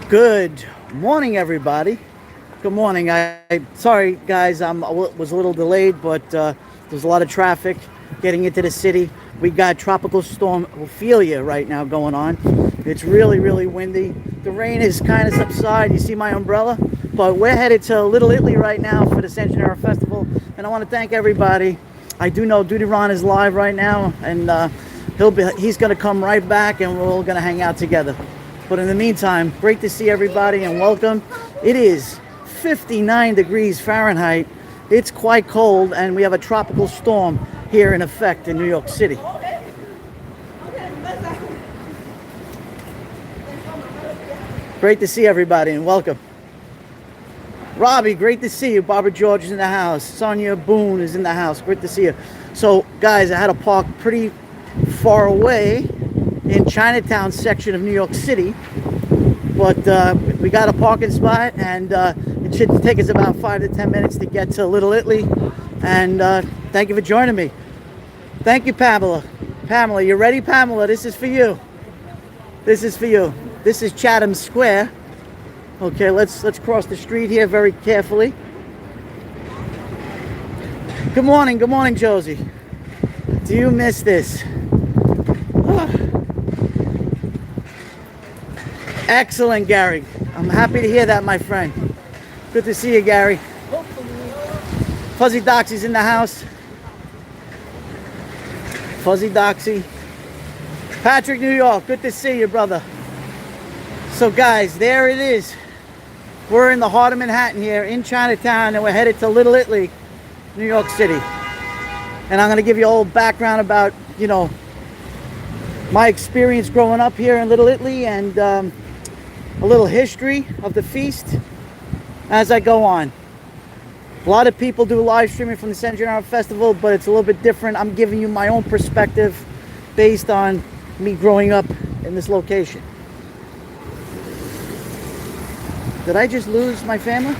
Good morning, everybody. Good morning. Sorry, guys, was a little delayed, but there's a lot of traffic getting into the city. We got Tropical Storm Ophelia right now going on. It's really, really windy. The rain is kind of subsided. You see my umbrella? But we're headed to Little Italy right now for the San Gennaro Festival, and I want to thank everybody. I do know Duty Ron is live right now, and he's going to come right back, and we're all going to hang out together. But in the meantime, great to see everybody and welcome. It is 59 degrees Fahrenheit. It's quite cold, and we have a tropical storm here in effect in New York City. Great to see everybody and welcome. Robbie, great to see you. Barbara George is in the house. Sonia Boone is in the house. Great to see you. So, guys, I had to park pretty far away in Chinatown section of New York City, but we got a parking spot, and it should take us about 5 to 10 minutes to get to Little Italy. And thank you for joining me. Thank you, Pamela. Pamela, you ready, Pamela? This is for you. This is for you. This is Chatham Square. Okay, let's cross the street here very carefully. Good morning, Josie. Do you miss this? Excellent, Gary. I'm happy to hear that, my friend. Good to see you, Gary. Fuzzy Doxy's in the house. Fuzzy Doxy. Patrick, New York. Good to see you, brother. So, guys, there it is. We're in the heart of Manhattan here in Chinatown, and we're headed to Little Italy, New York City. And I'm going to give you a whole background about, my experience growing up here in Little Italy, and a little history of the feast as I go on. A lot of people do live streaming from the San Gennaro Festival, but it's a little bit different. I'm giving you my own perspective based on me growing up in this location. Did I just lose my family?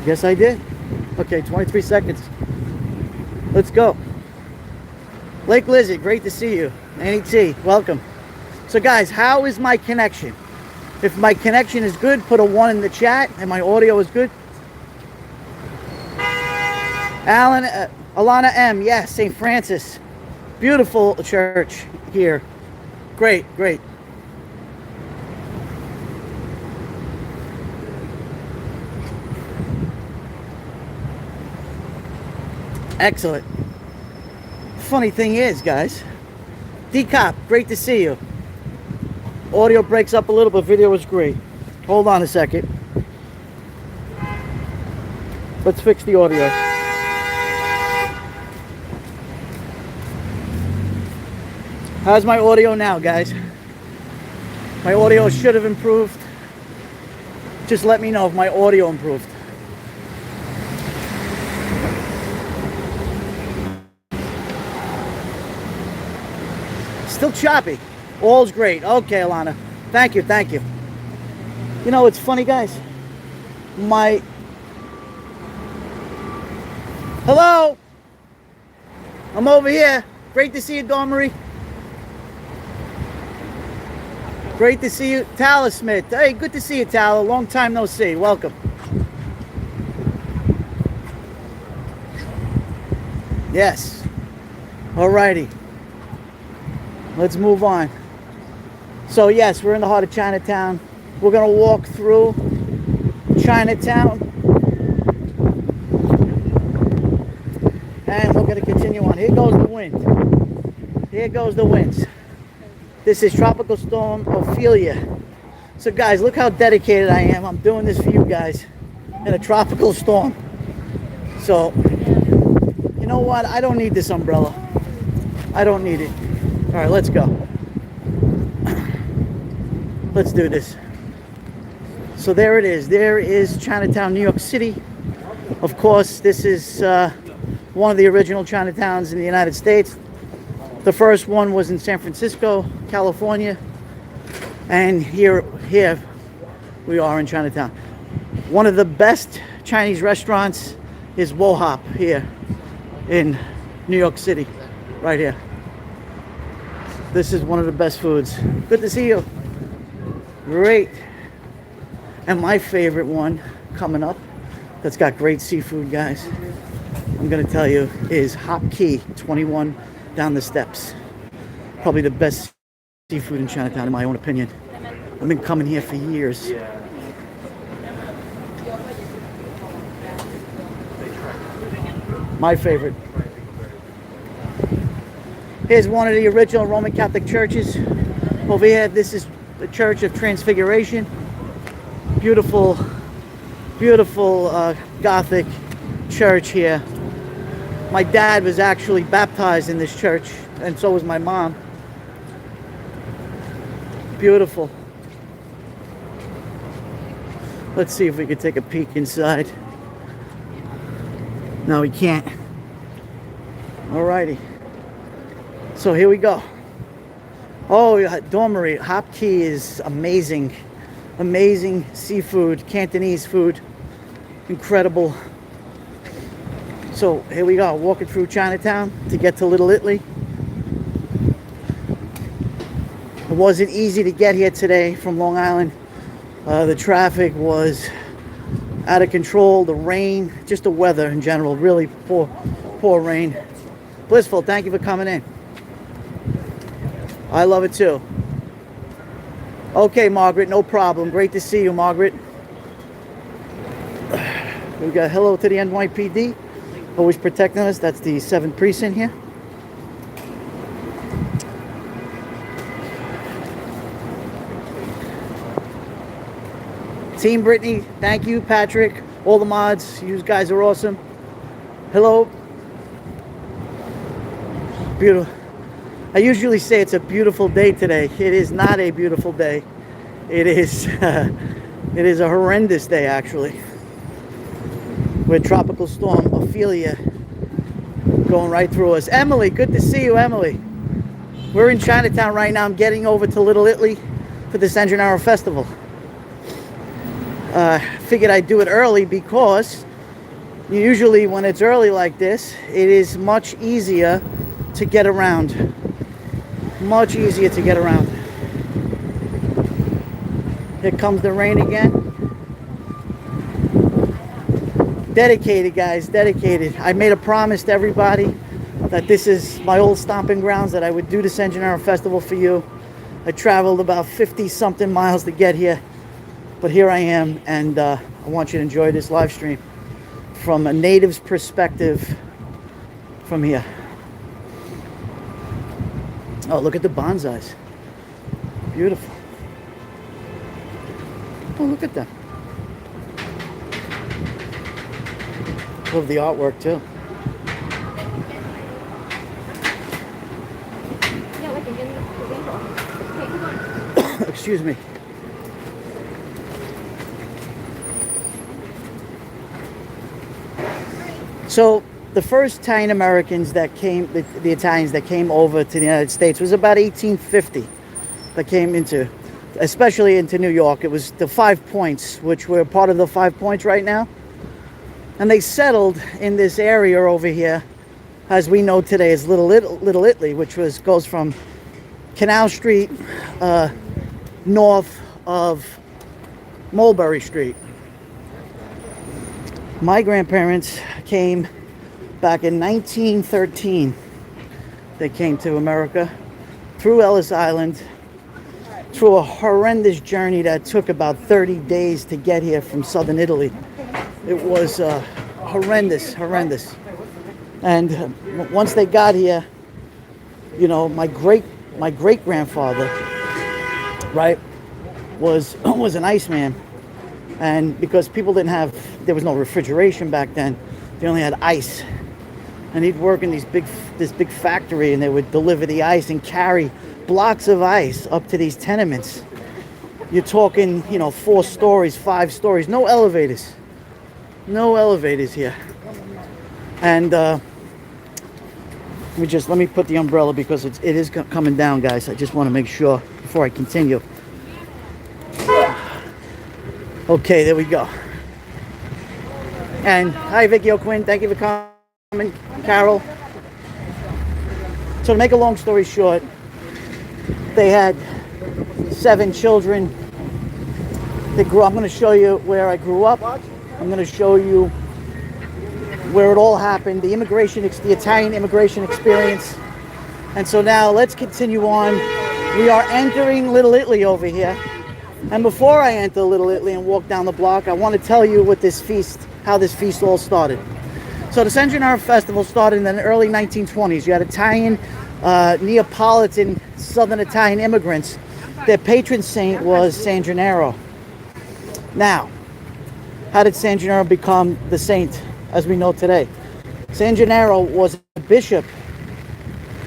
Yes, I did. Okay, 23 seconds. Let's go. Lake Lizzie, great to see you. Annie T, welcome. So guys, how is my connection? If my connection is good, put a 1 in the chat, and my audio is good. Alana M, yes, St. Francis. Beautiful church here. Great, great. Excellent. Funny thing is, guys, D-Cop, great to see you. Audio breaks up a little, but video is great. Hold on a second. Let's fix the audio. How's my audio now, guys? My audio should have improved. Just let me know if my audio improved. Still choppy. All's great. Okay, Alana. Thank you, thank you. You know, it's funny, guys. Hello? I'm over here. Great to see you, Dawn Marie. Great to see you, Tala Smith. Hey, good to see you, Tala. Long time no see. Welcome. Yes. Alrighty. Let's move on. So yes, we're in the heart of Chinatown. We're going to walk through Chinatown. And we're going to continue on. Here goes the wind. Here goes the winds. This is Tropical Storm Ophelia. So guys, look how dedicated I am. I'm doing this for you guys in a tropical storm. So, you know what? I don't need this umbrella. I don't need it. All right, let's go. Let's do this. So there it is. There is Chinatown, New York City. Of course, this is one of the original Chinatowns in the United States. The first one was in San Francisco, California. And here we are in Chinatown. One of the best Chinese restaurants is Wo Hop here in New York City, right here. This is one of the best foods. Good to see you. Great. And my favorite one coming up that's got great seafood, guys, I'm going to tell you, is Hop Key 21 down the steps. Probably the best seafood in Chinatown, in my own opinion. I've been coming here for years. My favorite. Here's one of the original Roman Catholic churches. Over here, this is the Church of Transfiguration. Beautiful, beautiful Gothic church here. My dad was actually baptized in this church, and so was my mom. Beautiful. Let's see if we can take a peek inside. No, we can't. Alrighty. So here we go. Oh, Dormery. Hop Key is amazing. Amazing seafood, Cantonese food. Incredible. So here we go, walking through Chinatown to get to Little Italy. It wasn't easy to get here today from Long Island. The traffic was out of control. The rain, just the weather in general, really poor rain. Blissful, thank you for coming in. I love it too. Okay, Margaret, no problem. Great to see you, Margaret. We got hello to the NYPD, always protecting us. That's the 7th precinct here. Team Brittany, thank you. Patrick, all the mods, you guys are awesome. Hello. Beautiful. I usually say it's a beautiful day today. It is not a beautiful day. It is it is a horrendous day, actually. With Tropical Storm Ophelia going right through us. Emily, good to see you, Emily. We're in Chinatown right now. I'm getting over to Little Italy for the San Gennaro Festival. Figured I'd do it early because usually when it's early like this, it is much easier to get around. Much easier to get around. Here comes the rain again. Dedicated, guys, dedicated. I made a promise to everybody that this is my old stomping grounds, that I would do the San Gennaro Festival for you. I traveled about 50-something miles to get here, but here I am, and I want you to enjoy this live stream from a native's perspective from here. Oh, look at the bonsais. Beautiful. Oh, look at that. Love the artwork, too. Excuse me. So, the first Italian Americans that came, the Italians that came over to the United States was about 1850. That came into, especially into New York. It was the 5 Points, which were part of the 5 Points right now. And they settled in this area over here, as we know today as Little Italy, which goes from Canal Street north of Mulberry Street. My grandparents came back in 1913. They came to America through Ellis Island, through a horrendous journey that took about 30 days to get here from southern Italy. It was horrendous. And once they got here, you know, my great grandfather, right, was an Iceman. And because people there was no refrigeration back then, they only had ice. And he'd work in this big factory, and they would deliver the ice and carry blocks of ice up to these tenements. You're talking, 4 stories, 5 stories, no elevators. No elevators here. And let me put the umbrella because it is coming down, guys. I just want to make sure before I continue. Okay, there we go. And hi, Vicky O'Quinn. Thank you for coming, Carol. So to make a long story short, they had 7 children. I'm going to show you where I grew up. I'm going to show you where it all happened, the Italian immigration experience. And so now let's continue on. We are entering Little Italy over here. And before I enter Little Italy and walk down the block, I want to tell you how this feast all started. So the San Gennaro festival started in the early 1920s. You had Italian, Neapolitan, Southern Italian immigrants. Their patron saint was San Gennaro. Now, how did San Gennaro become the saint as we know today? San Gennaro was a bishop,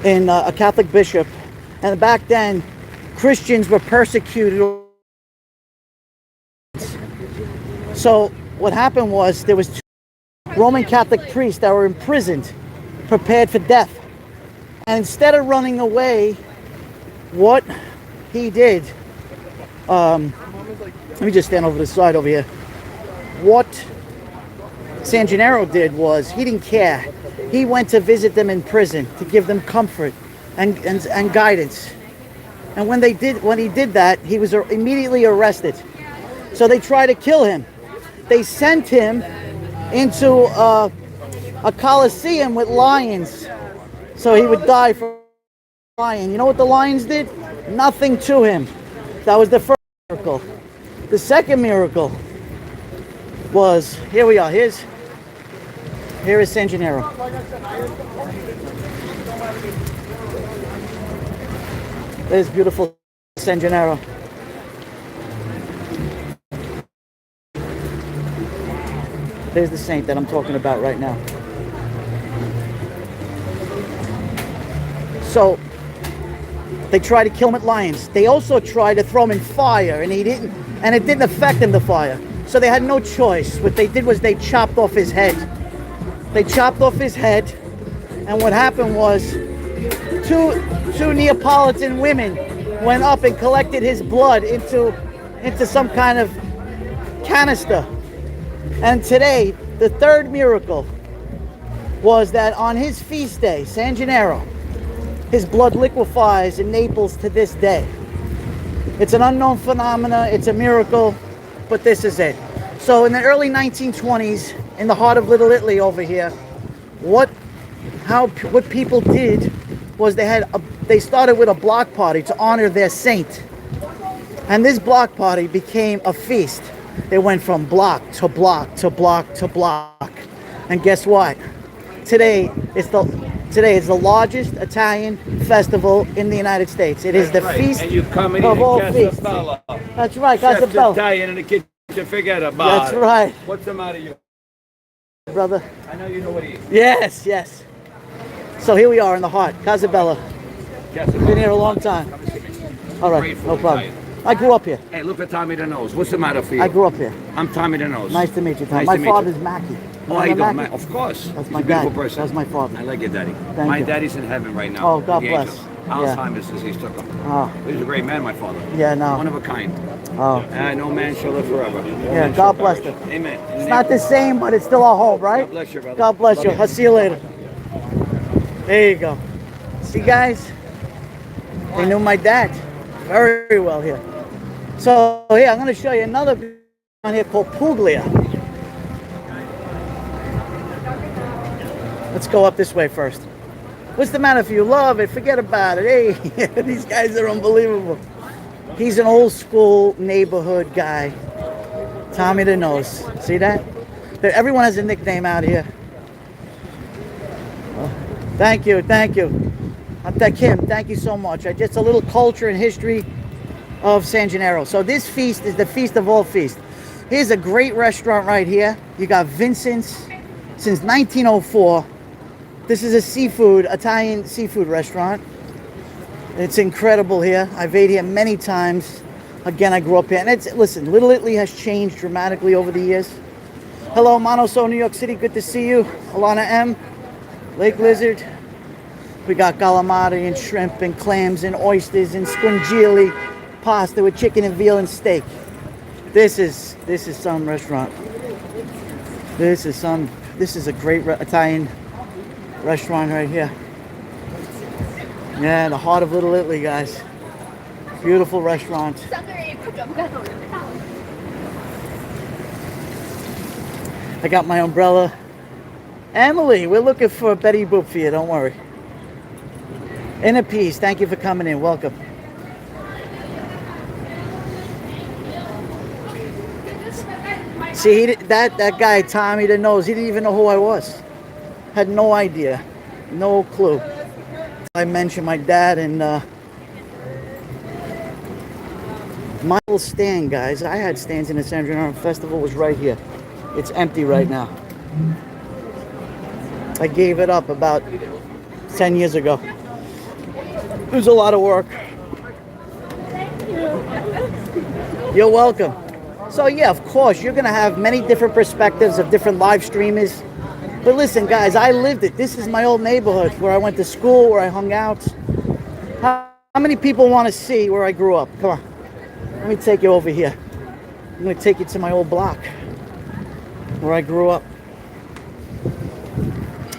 a Catholic bishop, and back then Christians were persecuted. So what happened was there was two Roman Catholic priests that were imprisoned, prepared for death. And instead of running away, what he did, let me just stand over the side over here. What San Gennaro did was he didn't care. He went to visit them in prison to give them comfort and guidance. And when he did that, he was immediately arrested. So they tried to kill him. They sent him into a coliseum with lions, so he would die from a lion. You know what the lions did? Nothing to him. That was the first miracle. The second miracle was, here we are. Here is San Gennaro. There's beautiful San Gennaro. There's the saint that I'm talking about right now. So they tried to kill him with lions. They also tried to throw him in fire, and it didn't affect him, the fire. So they had no choice. What they did was they chopped off his head. They chopped off his head, and what happened was two Neapolitan women went up and collected his blood into some kind of canister. And today, the third miracle was that on his feast day, San Gennaro, his blood liquefies in Naples to this day. It's an unknown phenomena, it's a miracle, but this is it. So in the early 1920s, in the heart of Little Italy over here, what people did was they started with a block party to honor their saint. And this block party became a feast. It went from block to block to block to block. And guess what? Today is the largest Italian festival in the United States. It is the feast of all feasts. That's right, Casabella. Italian in the kitchen, forget about it. That's right. What's the matter, you brother? I know you know what he is. Yes. So here we are in the heart, Casabella. Been here a long time. All right, no problem. I grew up here. Hey, look at Tommy the Nose. What's the matter for you? I grew up here. I'm Tommy the Nose. Nice to meet you, Tom. Nice My father's Mackie. Oh, how you doing, man? Of course. That's He's my a beautiful dad. person. That's my father. I like your daddy. Thank you. Daddy's in heaven right now. Oh, God The bless. angels. Yeah. Alzheimer's disease took him. Oh. He's a great man, my father. Yeah, no. One of a kind. Oh. No man shall live forever. Yeah, God bless them. Amen. It's not the same, but it's still our home, right? God bless you, brother. God bless you. Love I'll see you later. There you go. See, guys? They knew my dad very well here. So, yeah, I'm going to show you another one here called Puglia. Let's go up this way first. What's the matter if you love it? Forget about it. Hey, these guys are unbelievable. He's an old school neighborhood guy. Tommy the Nose. See that? Everyone has a nickname out here. Thank you. Kim, thank you so much. Just a little culture and history of San Gennaro. So this feast is the feast of all feasts. Here's a great restaurant right here. You got Vincent's since 1904. This is a Italian seafood restaurant. It's incredible here. I've ate here many times. Again, I grew up here. And listen, Little Italy has changed dramatically over the years. Hello, Monoso, New York City. Good to see you. Alana M. Lake Lizard. We got calamari and shrimp and clams and oysters and scungili pasta with chicken and veal and steak. This is some restaurant. This is a great Italian restaurant right here. Yeah, the heart of Little Italy, guys. Beautiful restaurant. I got my umbrella. Emily, we're looking for Betty Boop for you, don't worry. Inner Peace, thank you for coming in. Welcome. See, that guy, Tommy, the nose, he didn't even know who I was. Had no idea. No clue. I mentioned my dad and my little stand, guys. I had stands in the San Gennaro Festival, was right here. It's empty right now. I gave it up about 10 years ago. It was a lot of work. You're welcome. So yeah, of course, you're going to have many different perspectives of different live streamers. But listen, guys, I lived it. This is my old neighborhood where I went to school, where I hung out. How many people want to see where I grew up? Come on. Let me take you over here. I'm going to take you to my old block where I grew up.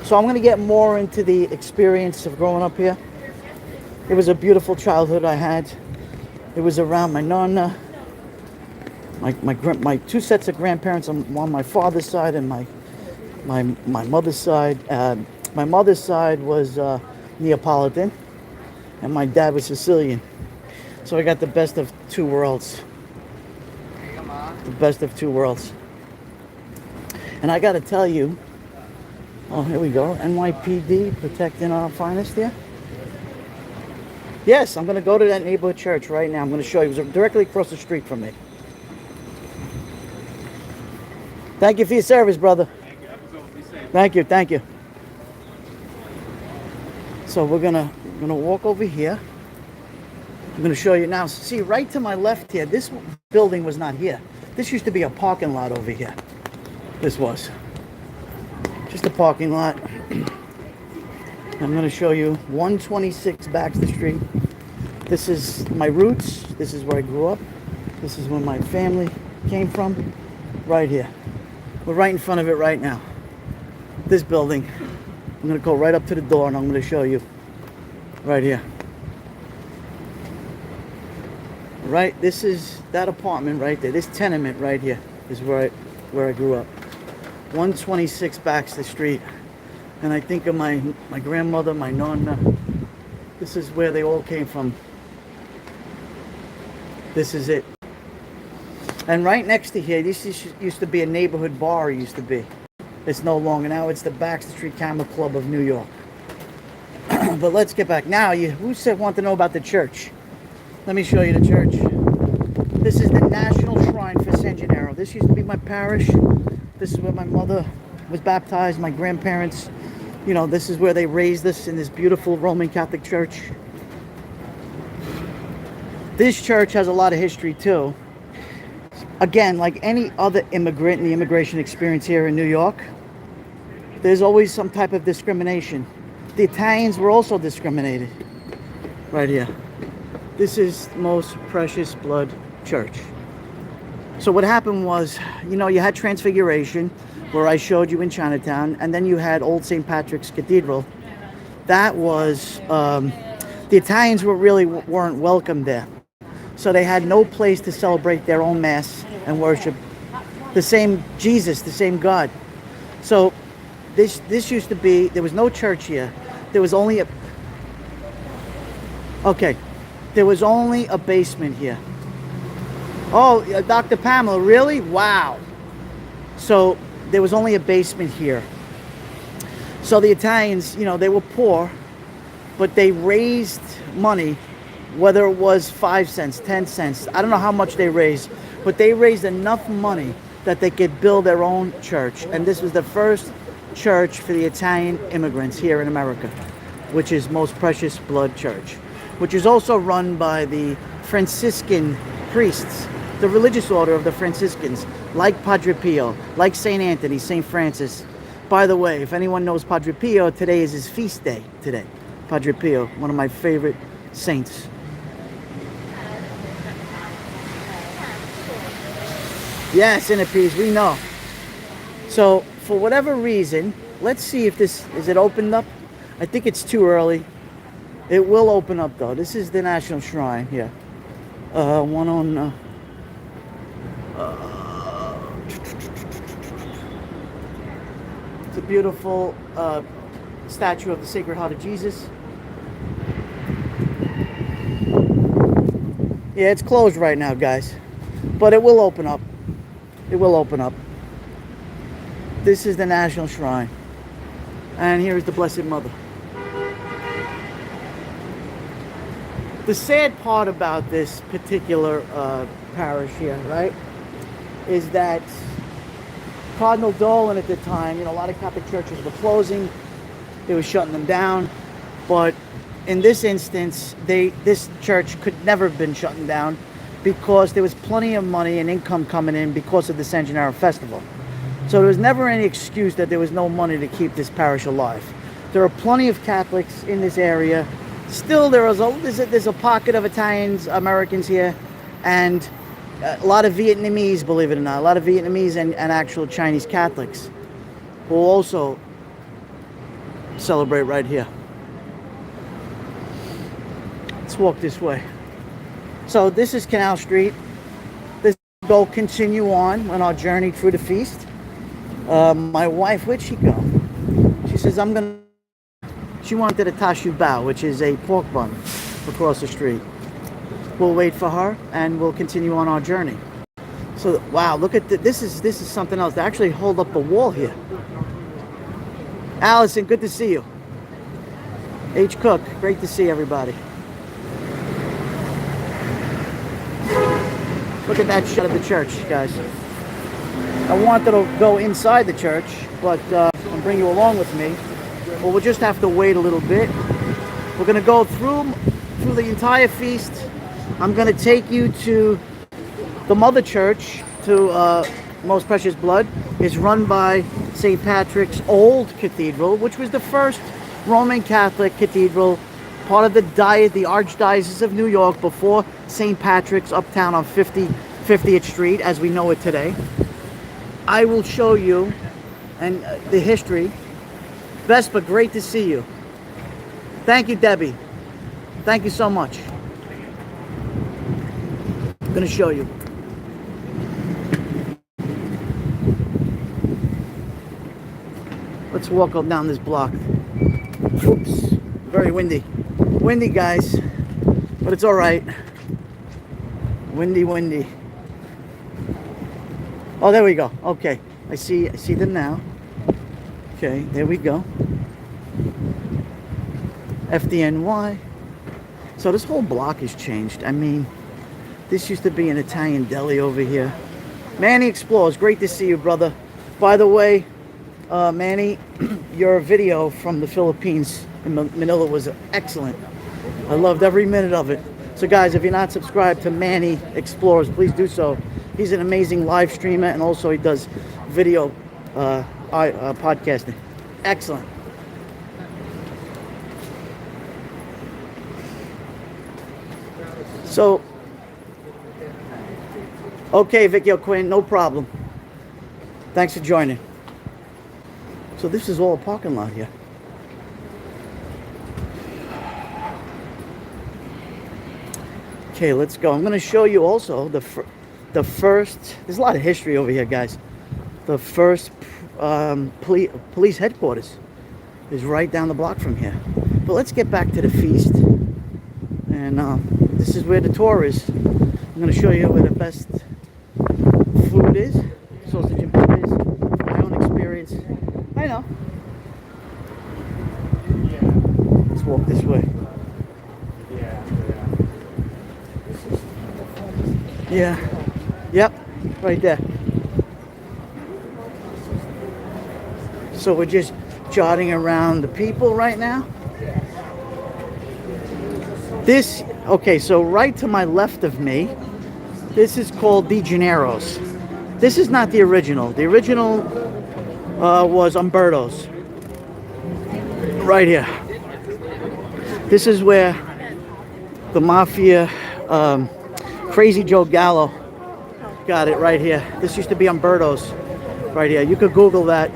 So I'm going to get more into the experience of growing up here. It was a beautiful childhood I had. It was around my nonna, my two sets of grandparents on my father's side and my mother's side. My mother's side was Neapolitan, and my dad was Sicilian. So I got the best of two worlds. The best of two worlds. And I got to tell you, oh, here we go. NYPD protecting our finest here. Yes, I'm going to go to that neighborhood church right now. I'm going to show you. It was directly across the street from me. Thank you for your service, brother. Thank you, thank you. So we're gonna walk over here. I'm gonna show you now. See, right to my left here, this building was not here. This used to be a parking lot over here. This was just a parking lot. I'm gonna show you 126 Baxter Street. This is my roots. This is where I grew up. This is where my family came from. Right here. We're right in front of it right now. This building. I'm going to go right up to the door and I'm going to show you. Right here. Right, this is that apartment right there. This tenement right here is where I grew up. 126 Baxter Street. And I think of my grandmother, my nonna. This is where they all came from. This is it. And right next to here, this used to be a neighborhood bar, used to be. It's no longer. Now it's the Baxter Street Camel Club of New York. But let's get back. Now, who said want to know about the church? Let me show you the church. This is the National Shrine for San Gennaro. This used to be my parish. This is where my mother was baptized, my grandparents. You know, this is where they raised us in this beautiful Roman Catholic church. This church has a lot of history too. Again, like any other immigrant in the immigration experience here in New York, there's always some type of discrimination. The Italians were also discriminated. Right here. This is Most Precious Blood Church. So what happened was, you know, you had Transfiguration, where I showed you in Chinatown, and then you had Old St. Patrick's Cathedral. That was, the Italians weren't welcome there. So they had no place to celebrate their own Mass and worship the same Jesus, the same God. So this used to be, there was no church here. There was only there was only a basement here. Oh, Dr. Pamela, really? Wow. So there was only a basement here. So the Italians, you know, they were poor, but they raised money, whether it was 5 cents, 10 cents. I don't know how much they raised, but they raised enough money that they could build their own church. And this was the first church for the Italian immigrants here in America, which is Most Precious Blood Church, which is also run by the Franciscan priests, the religious order of the Franciscans, like Padre Pio, like St. Anthony, St. Francis. By the way, if anyone knows Padre Pio, today is his feast day today. Padre Pio, one of my favorite saints. Yes, Inner Peace, we know. So, for whatever reason, let's see if this, is it opened up? I think it's too early. It will open up though. This is the National Shrine here. One on It's a beautiful statue of the Sacred Heart of Jesus. Yeah, it's closed right now, guys, but it will open up. It will open up. This is the National Shrine, and here is the Blessed Mother. The sad part about this particular parish here, right, is that Cardinal Dolan at the time, a lot of Catholic churches were closing, they were shutting them down, but in this instance, this church could never have been shut down because there was plenty of money and income coming in because of the San Gennaro festival. So there was never any excuse that there was no money to keep this parish alive. There are plenty of Catholics in this area. Still, there's a pocket of Italians, Americans here, and a lot of Vietnamese, believe it or not, a lot of Vietnamese and actual Chinese Catholics who also celebrate right here. Let's walk this way. So this is Canal Street. This will continue on our journey through the feast. My wife, where'd she go? She says, she wanted a tashu bao, which is a pork bun across the street. We'll wait for her and we'll continue on our journey. So, wow, look at this is something else. They actually hold up the wall here. Allison, good to see you. H. Cook, great to see everybody. Look at that shot of the church, guys. I wanted to go inside the church, but and bring you along with me. Well, we'll just have to wait a little bit. We're going to go through the entire feast. I'm going to take you to the Mother Church, to Most Precious Blood. It's run by St. Patrick's old cathedral, which was the first Roman Catholic cathedral, part of the Archdiocese of New York before St. Patrick's uptown on 50th Street as we know it today. I will show you and the history. Vespa, great to see you. Thank you, Debbie. Thank you so much. I'm going to show you. Let's walk up down this block. Oops, very windy. Windy, guys, but it's all right. Windy. Oh, there we go. Okay, I see them now. Okay, there we go. FDNY. So this whole block has changed. I mean, this used to be an Italian deli over here. Manny Explores, great to see you, brother. By the way, Manny, your video from the Philippines in Manila was excellent. I loved every minute of it. So guys, if you're not subscribed to Manny Explores, please do so. He's an amazing live streamer, and also he does video podcasting. Excellent. So, okay, Vicky O'Quinn, no problem. Thanks for joining. So this is all a parking lot here. Okay, let's go. I'm going to show you also the first. There's a lot of history over here, guys. The first police headquarters is right down the block from here. But let's get back to the feast. And this is where the tour is. I'm going to show you where the best food is. Sausage and peppers. My own experience. I know. Let's walk this way. Yeah. Yep. Right there. So we're just jotting around the people right now. Okay, so right to my left of me, this is called Di Gennaro's. This is not the original. The original was Umberto's. Right here. This is where the mafia, Crazy Joe Gallo, got it right here. This used to be Umberto's right here. You could Google that.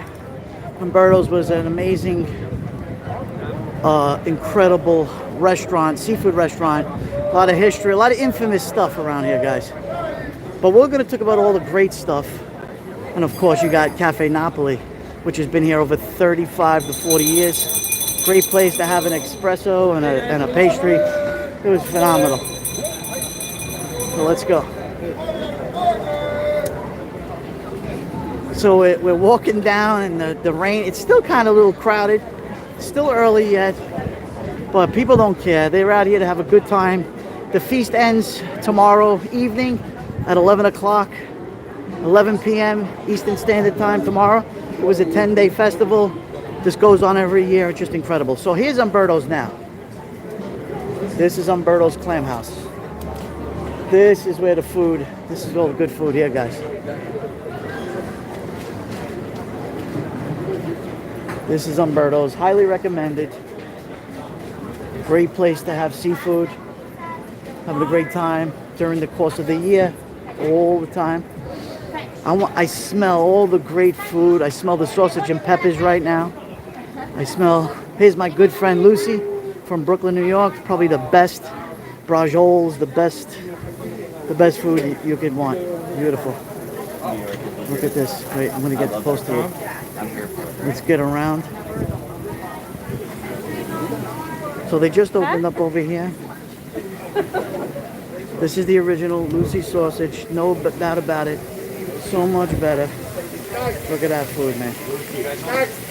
Umberto's was an amazing, incredible restaurant, seafood restaurant. A lot of history, a lot of infamous stuff around here, guys. But we're going to talk about all the great stuff. And of course, you got Cafe Napoli. which has been here over 35 to 40 years. Great place to have an espresso and a pastry. It was phenomenal. So let's go. So we're walking down, and the rain, it's still kind of a little crowded. Still early yet, but people don't care. They're out here to have a good time. The feast ends tomorrow evening at 11 o'clock, 11 p.m. Eastern Standard Time tomorrow. It was a 10-day festival. This goes on every year. It's just incredible. So here's Umberto's now. This is Umberto's Clam House. This is where this is all the good food here, guys. This is Umberto's, highly recommended. Great place to have seafood, having a great time during the course of the year, all the time. I smell all the great food. I smell the sausage and peppers right now. Here's my good friend Lucy from Brooklyn, New York. Probably the best brajoles, the best food you could want. Beautiful. Look at this. Wait, I'm gonna get close to it. Let's get around. So they just opened up over here. This is the original Lucy sausage, no doubt about it. So much better. Look at that food, man.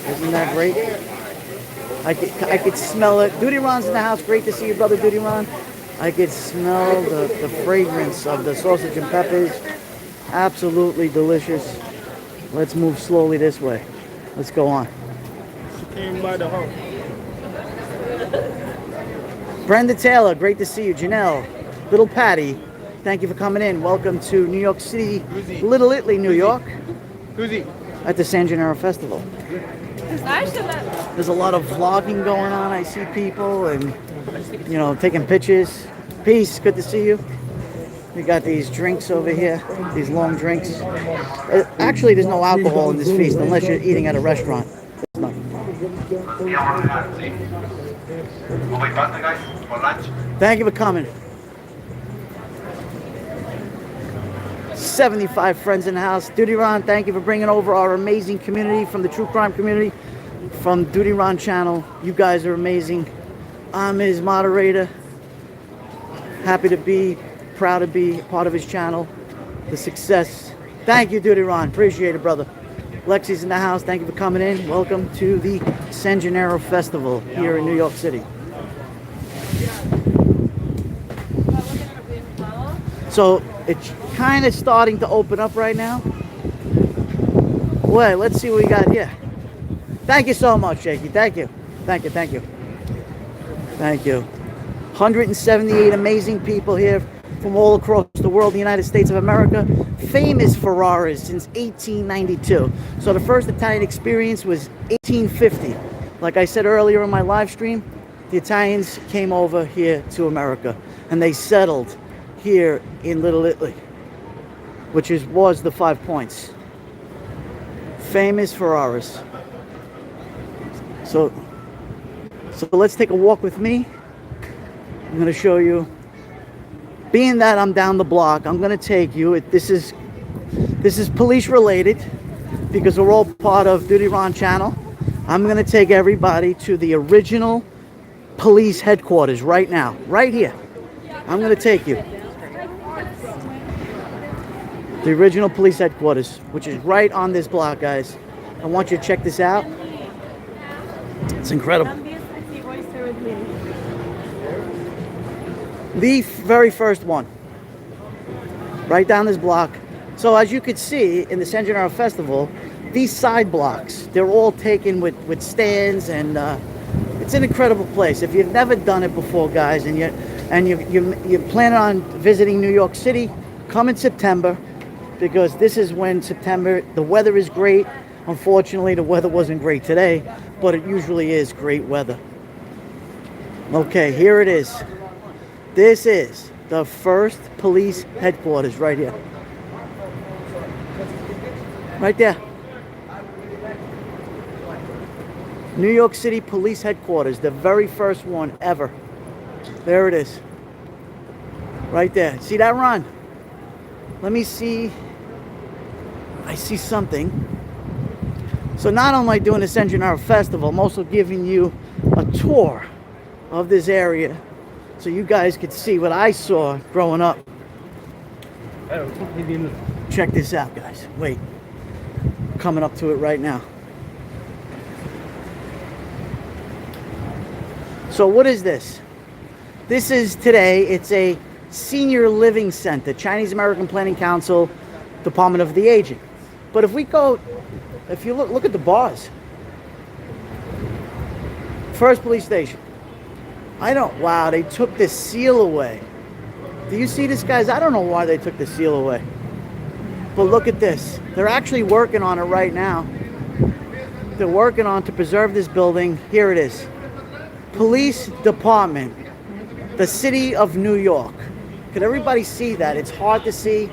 Isn't that great? I could smell it. Duty Ron's in the house. Great to see you, brother Duty Ron. I could smell the fragrance of the sausage and peppers. Absolutely delicious. Let's move slowly this way. Let's go on. She came by the home. Brenda Taylor, great to see you. Janelle, Little Patty, thank you for coming in. Welcome to New York City, Little Italy, New York, at the San Gennaro Festival. There's a lot of vlogging going on. I see people and, taking pictures. Peace, good to see you. We got these drinks over here, these long drinks. Actually, there's no alcohol in this feast unless you're eating at a restaurant. There's none. Thank you for coming. 75 friends in the house. Duty Ron, thank you for bringing over our amazing community from the true crime community, from Duty Ron channel. You guys are amazing. I'm his moderator. Happy to be, proud to be part of his channel. The success. Thank you, Duty Ron. Appreciate it, brother. Lexi's in the house. Thank you for coming in. Welcome to the San Gennaro Festival here in New York City. So it's kind of starting to open up right now. Well, let's see what we got here. Thank you so much, Jakey. Thank you. Thank you. Thank you. Thank you. 178 amazing people here from all across the world, the United States of America. Famous Ferraris since 1892. So the first Italian experience was 1850. Like I said earlier in my live stream, the Italians came over here to America and they settled here in Little Italy, which was the 5 Points. Famous Ferraris. So let's take a walk with me. I'm going to show you. Being that I'm down the block, I'm going to take you. This is police related because we're all part of Duty Ron channel. I'm going to take everybody to the original police headquarters right now, right here. I'm going to take you. The original police headquarters, which is right on this block, guys. I want you to check this out. It's incredible. The very first one, right down this block. So as you could see in the San Gennaro Festival, these side blocks, they're all taken with stands, and it's an incredible place. If you've never done it before, guys, and you're planning on visiting New York City, come in September, because this is when September, the weather is great. Unfortunately, the weather wasn't great today, but it usually is great weather. Okay, here it is. This is the first police headquarters right here. Right there. New York City Police Headquarters, the very first one ever. There it is. Right there. See that, Ron? Let me see. I see something. So not only doing the San Gennaro Festival, I'm also giving you a tour of this area so you guys could see what I saw growing up. Check this out, guys. Wait. Coming up to it right now. So what is this? This is today, it's a senior living center, Chinese American Planning Council, Department of the Aging. But if we go, if you look at the bars. First police station. Wow, they took the seal away. Do you see this, guys? I don't know why they took the seal away. But look at this. They're actually working on it right now. They're working on to preserve this building. Here it is. Police Department, the City of New York. Can everybody see that? It's hard to see,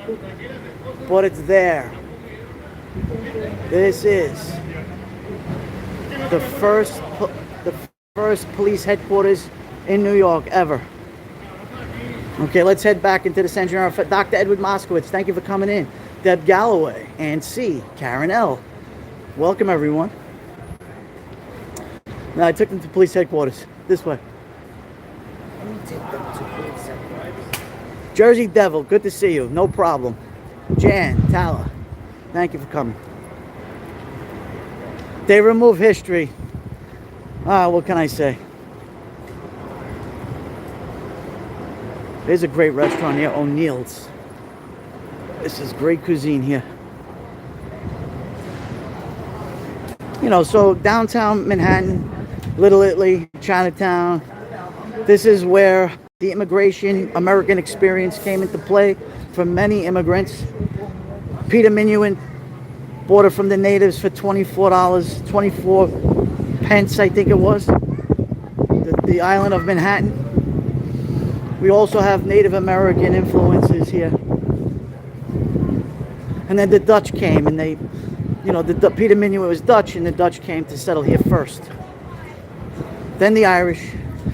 but it's there. This is the first police headquarters in New York ever. Okay, let's head back into the San Gennaro. Dr. Edward Moskowitz, thank you for coming in. Deb Galloway, and C. Karen L. Welcome, everyone. Now, I took them to police headquarters. This way. Jersey Devil, good to see you. No problem. Jan, Tala, thank you for coming. They remove history. What can I say? There's a great restaurant here, O'Neill's. This is great cuisine here. You know, so downtown Manhattan, Little Italy, Chinatown. This is where the immigration American experience came into play for many immigrants. Peter Minuit bought it from the natives for $24, 24 pence, I think it was. The island of Manhattan. We also have Native American influences here. And then the Dutch came, and they, you know, Peter Minuit was Dutch, and the Dutch came to settle here first. Then the Irish.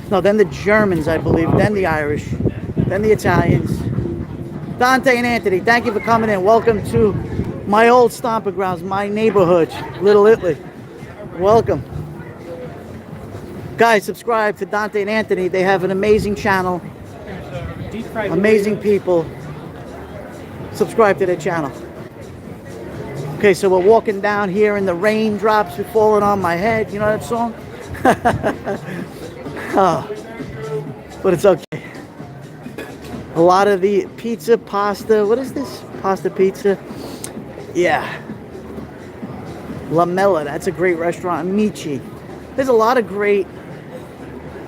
No, then the Germans, I believe. Then the Irish. Then the Italians. Dante and Anthony, thank you for coming in. Welcome to my old stomping grounds, my neighborhood, Little Italy. Welcome. Guys, subscribe to Dante and Anthony. They have an amazing channel. Amazing people. Subscribe to their channel. Okay, so we're walking down here and the raindrops are falling on my head. You know that song? Oh, but it's okay. A lot of the pizza, pasta. What is this? Pasta pizza? Yeah. La Mela, that's a great restaurant. Amici. There's a lot of great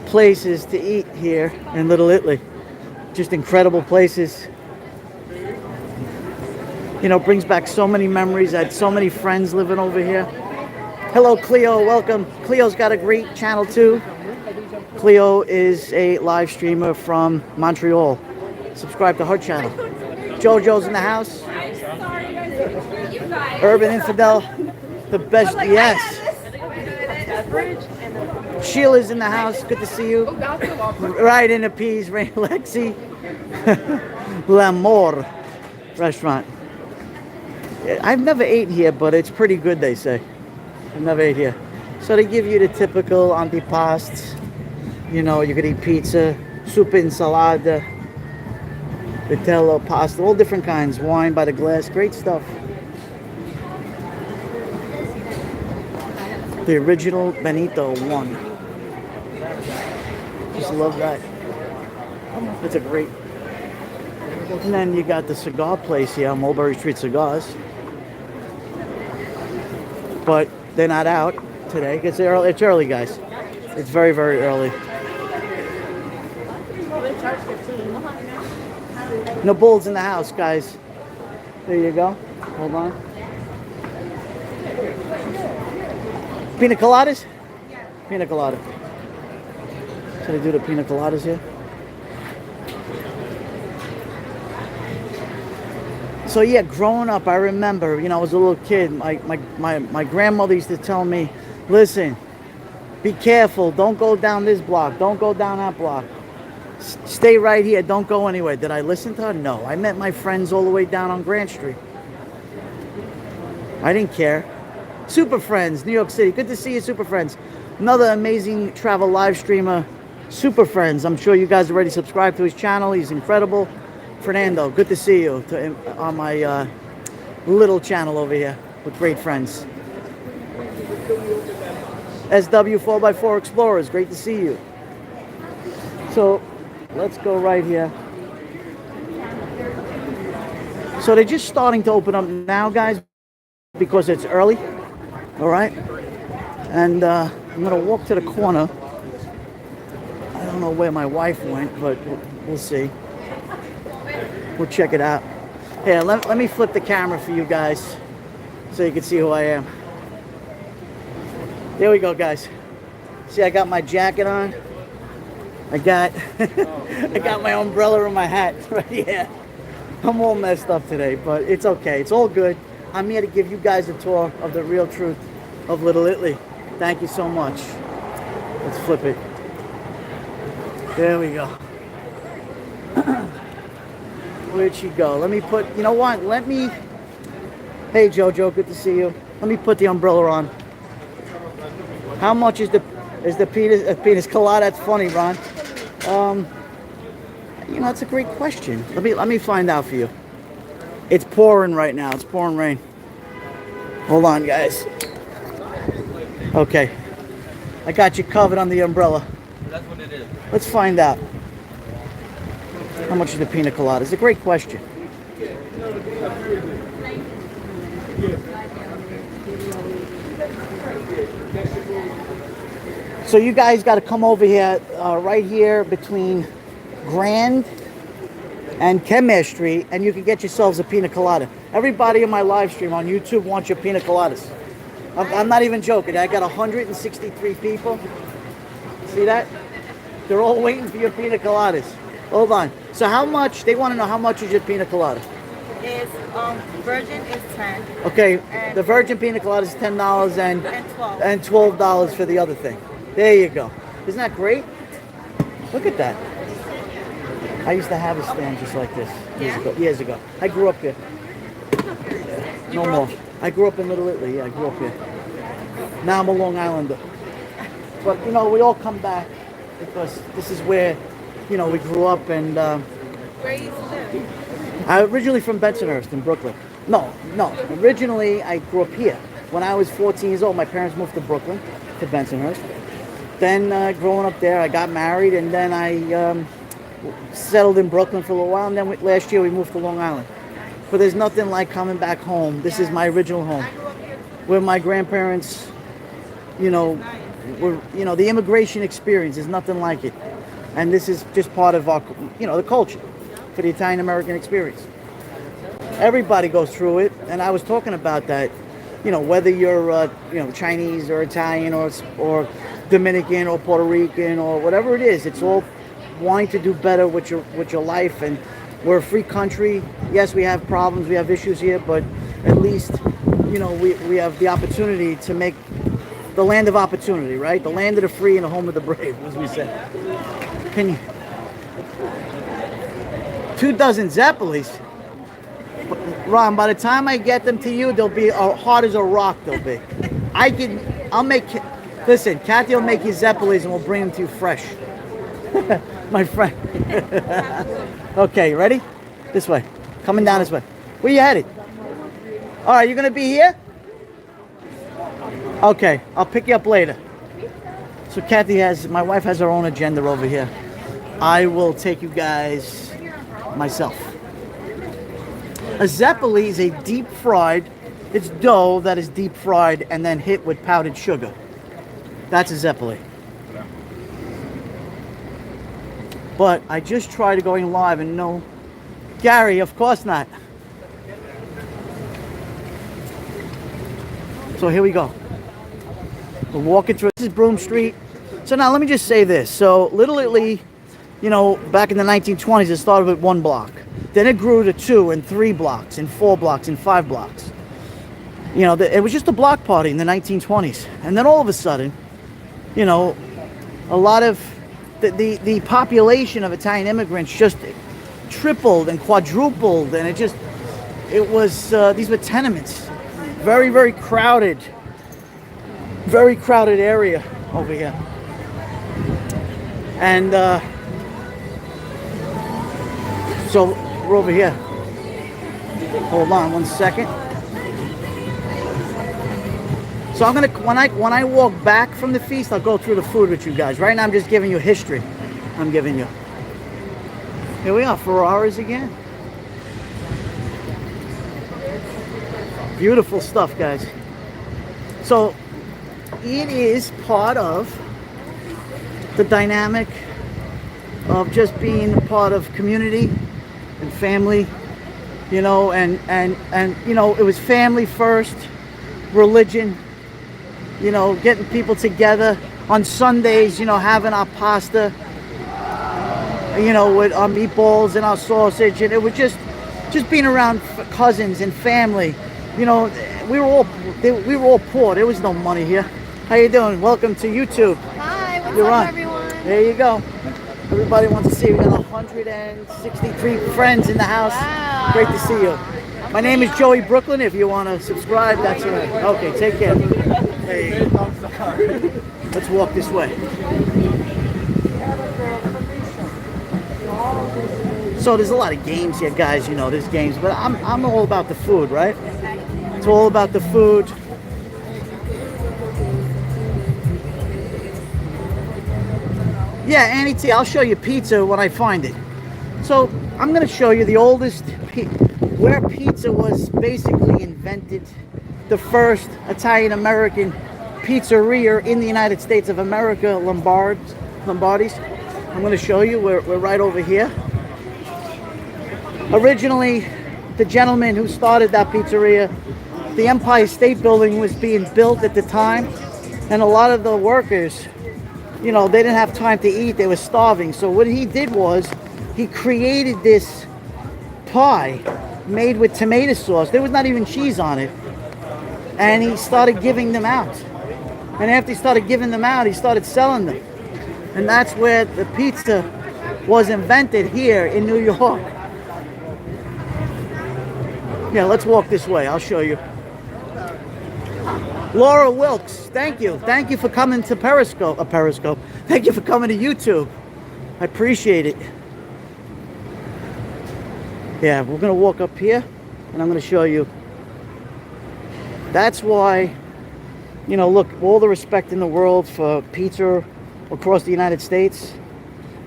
places to eat here in Little Italy. Just incredible places. You know, brings back so many memories. I had so many friends living over here. Hello, Cleo. Welcome. Cleo's got a great channel, too. Cleo is a live streamer from Montreal. Subscribe to her channel. JoJo's in the house. Urban Infidel. The best. Yes. Sheila's in the house. Good to see you. Right in the peas. Lexi. L'Amour restaurant. I've never ate here, but it's pretty good, they say. I've never ate here. So they give you the typical antipasti. You know, you could eat pizza, soup insalata, vitello, pasta, all different kinds. Wine by the glass, great stuff. The original Benito one. Just love that. It's a great. And then you got the cigar place here, Mulberry Street Cigars. But they're not out today because it's early, guys. It's very, very early. No bulls in the house, guys. There you go. Hold on. Pina coladas? Pina colada. Should I do the pina coladas here? So yeah, growing up, I remember, you know, I was a little kid. My grandmother used to tell me, listen, be careful. Don't go down this block. Don't go down that block. Stay right here. Don't go anywhere. Did I listen to her? No. I met my friends all the way down on Grand Street. I didn't care. Super Friends, New York City. Good to see you, Super Friends. Another amazing travel live streamer, Super Friends. I'm sure you guys already subscribed to his channel. He's incredible. Fernando, good to see you on my little channel over here with great friends. SW 4x4 Explorers, great to see you. So let's go right here. So they're just starting to open up now, guys, because it's early. All right. And I'm going to walk to the corner. I don't know where my wife went, but we'll see. We'll check it out. Here, let me flip the camera for you guys so you can see who I am. There we go, guys. See, I got my jacket on. I got I got my umbrella and my hat right here. I'm all messed up today, but it's okay. It's all good. I'm here to give you guys a tour of the real truth of Little Italy. Thank you so much. Let's flip it. There we go. Where'd she go? Let me put, you know what? Let me, hey Jojo, good to see you. Let me put the umbrella on. How much is the penis colada? That's funny, Ron. You know, it's a great question. Let me find out for you. It's pouring right now. It's pouring rain. Hold on, guys. Okay. I got you covered on the umbrella. That's what it is. Let's find out. How much is the pina colada? It's a great question. So you guys got to come over here, right here between Grand and Kenmare Street, and you can get yourselves a pina colada. Everybody in my live stream on YouTube wants your pina coladas. I'm not even joking. I got 163 people. See that? They're all waiting for your pina coladas. Hold on. So how much? They want to know how much is your pina colada? Is virgin is 10. Okay, And the virgin pina colada is $10 and $12 for the other thing. There you go. Isn't that great? Look at that. I used to have a stand just like this years ago. I grew up here. No more. I grew up in Little Italy. Yeah, I grew up here. Now I'm a Long Islander. But, you know, we all come back because this is where, you know, we grew up. And Where you live? I'm originally from Bensonhurst in Brooklyn. No. Originally, I grew up here. When I was 14 years old, my parents moved to Brooklyn, to Bensonhurst. Then growing up there, I got married, and then I settled in Brooklyn for a little while. And then last year, we moved to Long Island. But there's nothing like coming back home. This is my original home, where my grandparents, you know, were, you know, the immigration experience is nothing like it. And this is just part of our, you know, the culture for the Italian American experience. Everybody goes through it, and I was talking about that. You know, whether you're, you know, Chinese or Italian or Dominican or Puerto Rican or whatever it is, it's all wanting to do better with your life. And we're a free country. Yes, we have problems, we have issues here, but at least, you know, we have the opportunity to make the land of opportunity, right? The land of the free and the home of the brave, as we say. Can you? 24 Zeppelis. Ron, by the time I get them to you, they'll be hard as a rock. They'll be. Listen, Kathy will make you Zeppelis and we'll bring them to you fresh. My friend. Okay, ready? This way. Coming down this way. Where you headed? All right, you're going to be here? Okay, I'll pick you up later. So my wife has her own agenda over here. I will take you guys myself. A zeppoli is a deep fried, it's dough that is deep fried and then hit with powdered sugar. That's a zeppoli. But I just tried going live and no, Gary, of course not. So here we go. We're walking through, this is Broome Street. So now let me just say this. So Little Italy, you know, back in the 1920s, it started with 1 block. Then it grew to 2 and 3 blocks and 4 blocks and 5 blocks. You know, it was just a block party in the 1920s. And then all of a sudden, you know, a lot of the population of Italian immigrants just tripled and quadrupled. And these were tenements. Very, very crowded. Very crowded area over here. And so we're over here. Hold on one second. So I'm gonna when I walk back from the feast, I'll go through the food with you guys. Right now I'm just giving you history. I'm giving you. Here we are, Ferraris again. Beautiful stuff, guys. So it is part of the dynamic of just being a part of community and family, you know, and you know, it was family first, religion, you know, getting people together on Sundays, you know, having our pasta, you know, with our meatballs and our sausage, and it was just being around cousins and family. You know, we were all poor. There was no money here. How you doing? Welcome to YouTube. Hi, what's You're up, on. everyone? There you go. Everybody wants to see you. We got 163 friends in the house. Wow. Great to see you. My name is Joeybklyn. If you want to subscribe, that's all right. Okay, take care. There you go. Let's walk this way. So there's a lot of games here, guys. You know, there's games, but I'm all about the food, right? It's all about the food. Yeah, Annie T, I'll show you pizza when I find it. So I'm going to show you the oldest, where pizza was basically invented. The first Italian-American pizzeria in the United States of America, Lombardi's. I'm going to show you, we're right over here. Originally, the gentleman who started that pizzeria, the Empire State Building was being built at the time, and a lot of the workers, you know, they didn't have time to eat, they were starving. So what he did was, he created this pie made with tomato sauce. There was not even cheese on it. And he started giving them out. And after he started giving them out, he started selling them. And that's where the pizza was invented, here in New York. Yeah, let's walk this way. I'll show you. Laura Wilkes, thank you. Thank you for coming to Periscope. Thank you for coming to YouTube. I appreciate it. Yeah, we're going to walk up here, and I'm going to show you. That's why, you know, look, all the respect in the world for pizza across the United States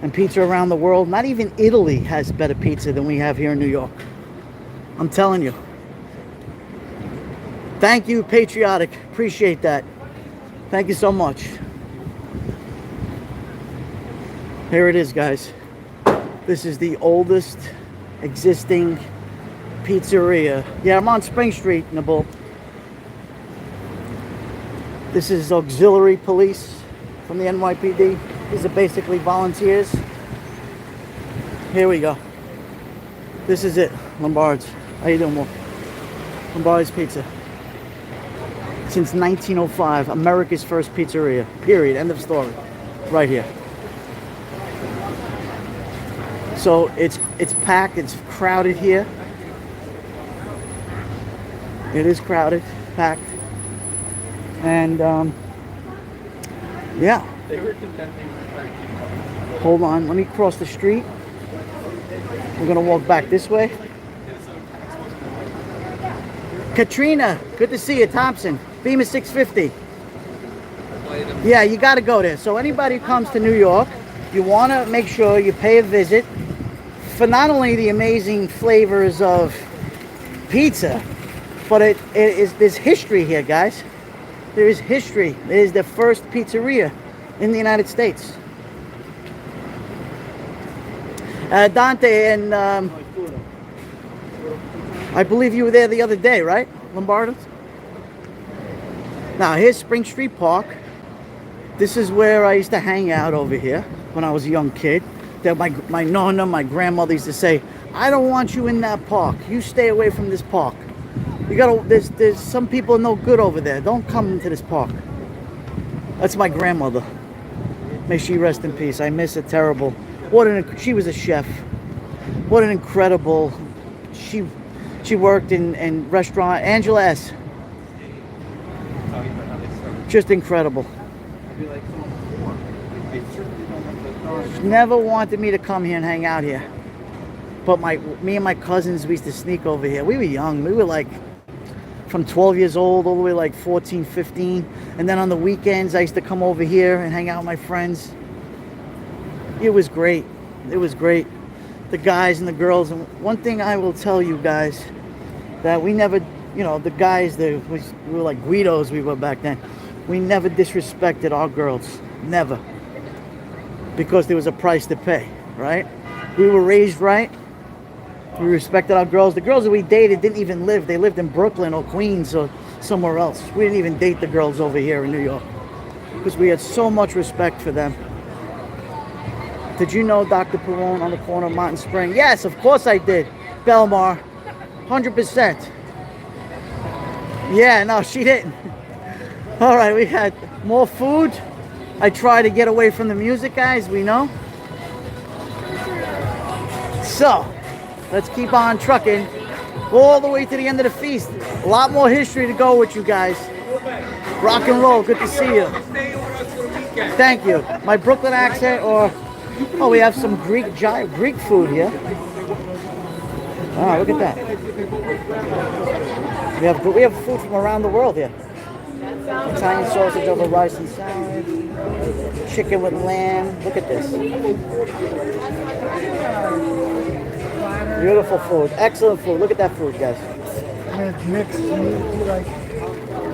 and pizza around the world. Not even Italy has better pizza than we have here in New York. I'm telling you. Thank you, Patriotic. Appreciate that. Thank you so much. Here it is, guys. This is the oldest existing pizzeria. Yeah, I'm on Spring Street, Naples. This is auxiliary police from the NYPD. These are basically volunteers. Here we go. This is it, Lombards. How you doing, Wolf? Lombardi's Pizza. Since 1905, America's first pizzeria. Period. End of story. Right here. So it's packed. It's crowded here. It is crowded, packed, and yeah. Hold on. Let me cross the street. We're gonna walk back this way. Katrina, good to see you, Thompson. Beamer 650. Yeah, you got to go there. So anybody who comes to New York, you want to make sure you pay a visit for not only the amazing flavors of pizza, but there's history here, guys. There is history. It is the first pizzeria in the United States. Dante and I believe you were there the other day, right, Lombardos? Now, here's Spring Street Park. This is where I used to hang out over here when I was a young kid. My nonna, my grandmother used to say, I don't want you in that park. You stay away from this park. You gotta, there's some people no good over there. Don't come into this park. That's my grandmother. May she rest in peace. I miss her terrible. She was a chef. What an incredible, she worked in restaurant. Angela S. Just incredible. Never wanted me to come here and hang out here. But me and my cousins, we used to sneak over here. We were young. We were like from 12 years old all the way like 14, 15. And then on the weekends, I used to come over here and hang out with my friends. It was great. It was great. The guys and the girls. And one thing I will tell you guys, that we never, you know, the guys, we were like Guidos we were back then. We never disrespected our girls. Never. Because there was a price to pay, right? We were raised right. We respected our girls. The girls that we dated didn't even live. They lived in Brooklyn or Queens or somewhere else. We didn't even date the girls over here in New York because we had so much respect for them. Did you know Dr. Perone on the corner of Mountain Spring? Yes, of course I did. Belmar, 100%. Yeah, no, she didn't. All right, we had more food. I try to get away from the music, guys, we know. So, let's keep on trucking all the way to the end of the feast. A lot more history to go with you guys. Rock and roll, good to see you. Thank you. My Brooklyn accent, or oh, we have some Greek food here. Wow, look at that. We have food from around the world here. Italian sausage over rice and salad. Chicken with lamb. Look at this. Beautiful food. Excellent food. Look at that food, guys. Mixed meat, like.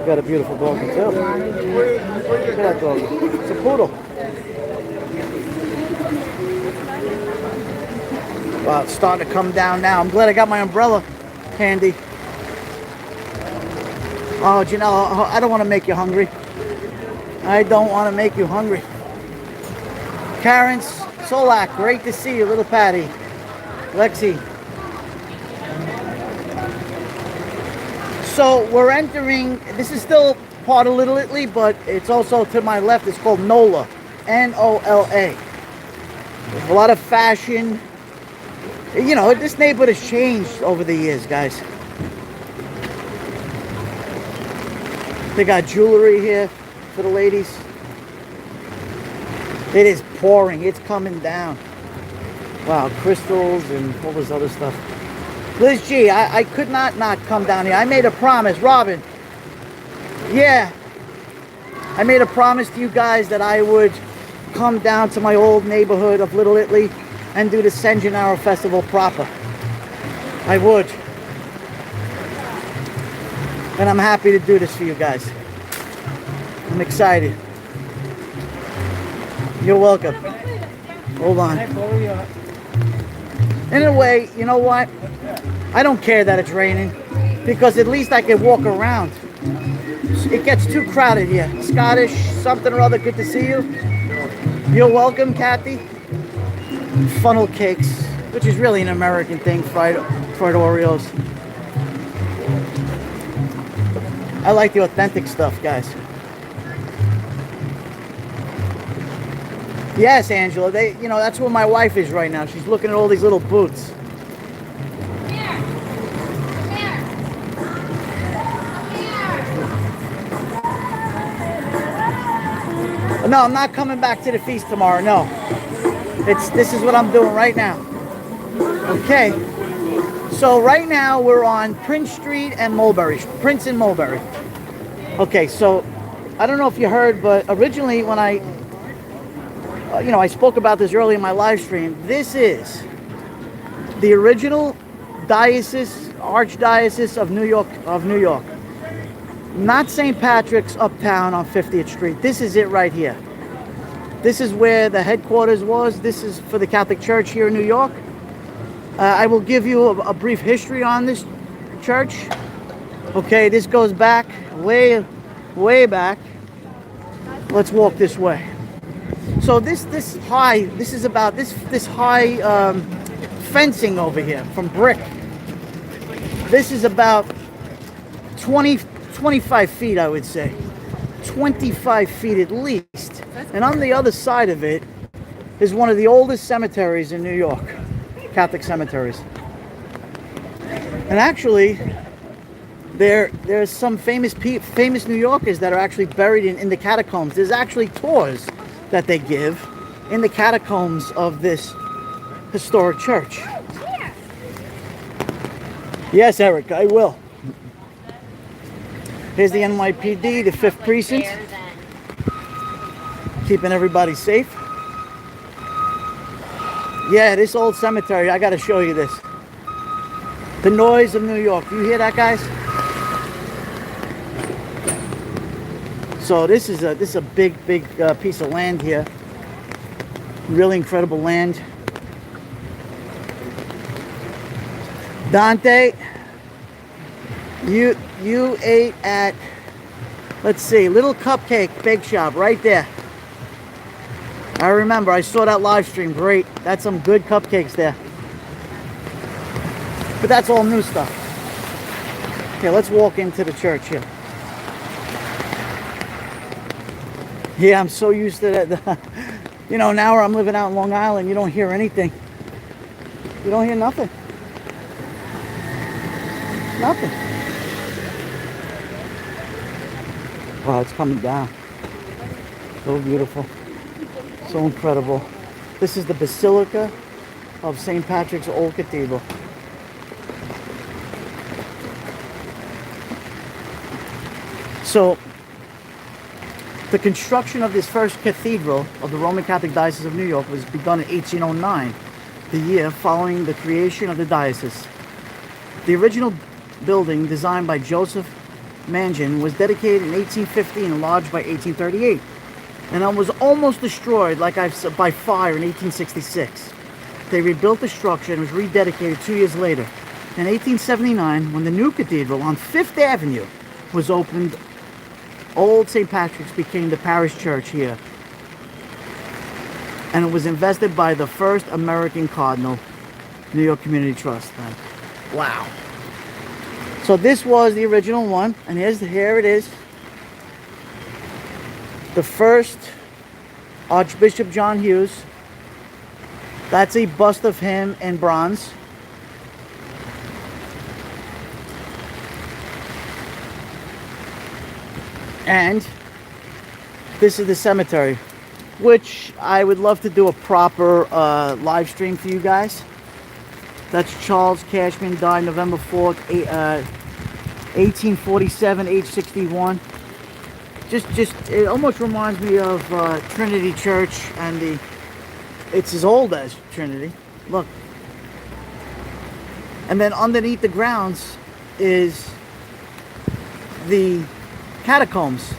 Got a beautiful doggy too. Look at that doggy. It's a poodle. Wow, it's starting to come down now. I'm glad I got my umbrella handy. Oh, Janelle, I don't want to make you hungry. I don't want to make you hungry. Karen Solak, great to see you, little Patty. Lexi. So we're entering, this is still part of Little Italy, but it's also to my left, it's called NOLA. N-O-L-A. There's a lot of fashion. You know, this neighborhood has changed over the years, guys. They got jewelry here for the ladies. It is pouring. It's coming down. Wow, crystals and all this other stuff. Liz G, I could not come down here. I made a promise. Robin. Yeah. I made a promise to you guys that I would come down to my old neighborhood of Little Italy and do the San Gennaro Festival proper. I would. And I'm happy to do this for you guys. I'm excited. You're welcome. Hold on. In a way, you know what? I don't care that it's raining because at least I can walk around. It gets too crowded here. Scottish, something or other, good to see you. You're welcome, Kathy. Funnel cakes, which is really an American thing, fried Oreos. I like the authentic stuff, guys. Yes, Angela, you know, that's where my wife is right now. She's looking at all these little boots. No, I'm not coming back to the feast tomorrow, no. This is what I'm doing right now. Okay. So right now we're on Prince Street and Mulberry. Prince and Mulberry. Okay, so I don't know if you heard, but originally when I spoke about this early in my live stream. This is the original archdiocese of New York. Not St. Patrick's uptown on 50th Street. This is it right here. This is where the headquarters was. This is for the Catholic Church here in New York. I will give you a brief history on this church. Okay, this goes back way back. Let's walk this way. So this high fencing over here from brick. This is about 25 feet, I would say. 25 feet at least. And on the other side of it is one of the oldest cemeteries in New York. Catholic cemeteries. And actually, there's some famous New Yorkers that are actually buried in the catacombs. There's actually tours that they give in the catacombs of this historic church. Yes, Eric, I will. Here's the NYPD, the 5th Precinct, keeping everybody safe. Yeah, this old cemetery, I gotta show you this. The noise of New York. You hear that, guys? So this is a big piece of land here. Really incredible land. Dante, you ate at, let's see, Little Cupcake Bake Shop right there. I remember, I saw that live stream. Great. That's some good cupcakes there. But that's all new stuff. Okay, let's walk into the church here. Yeah, I'm so used to that. You know, now where I'm living out in Long Island, you don't hear anything. You don't hear nothing. Nothing. Wow, it's coming down. So beautiful. So incredible. This is the Basilica of St. Patrick's Old Cathedral. So, the construction of this first cathedral of the Roman Catholic Diocese of New York was begun in 1809, the year following the creation of the diocese. The original building, designed by Joseph Mangin, was dedicated in 1850 and enlarged by 1838, and it was almost destroyed by fire in 1866. They rebuilt the structure and was rededicated 2 years later. In 1879, when the new cathedral on 5th Avenue was opened, Old St. Patrick's became the parish church here, and it was invested by the first American Cardinal, New York Community Trust. Wow. So this was the original one, and here it is. The first Archbishop John Hughes. That's a bust of him in bronze. And this is the cemetery, which I would love to do a proper live stream for you guys. That's Charles Cashman, died November 4th, 1847, age 61. It almost reminds me of Trinity Church, and it's as old as Trinity. Look. And then underneath the grounds is the catacombs.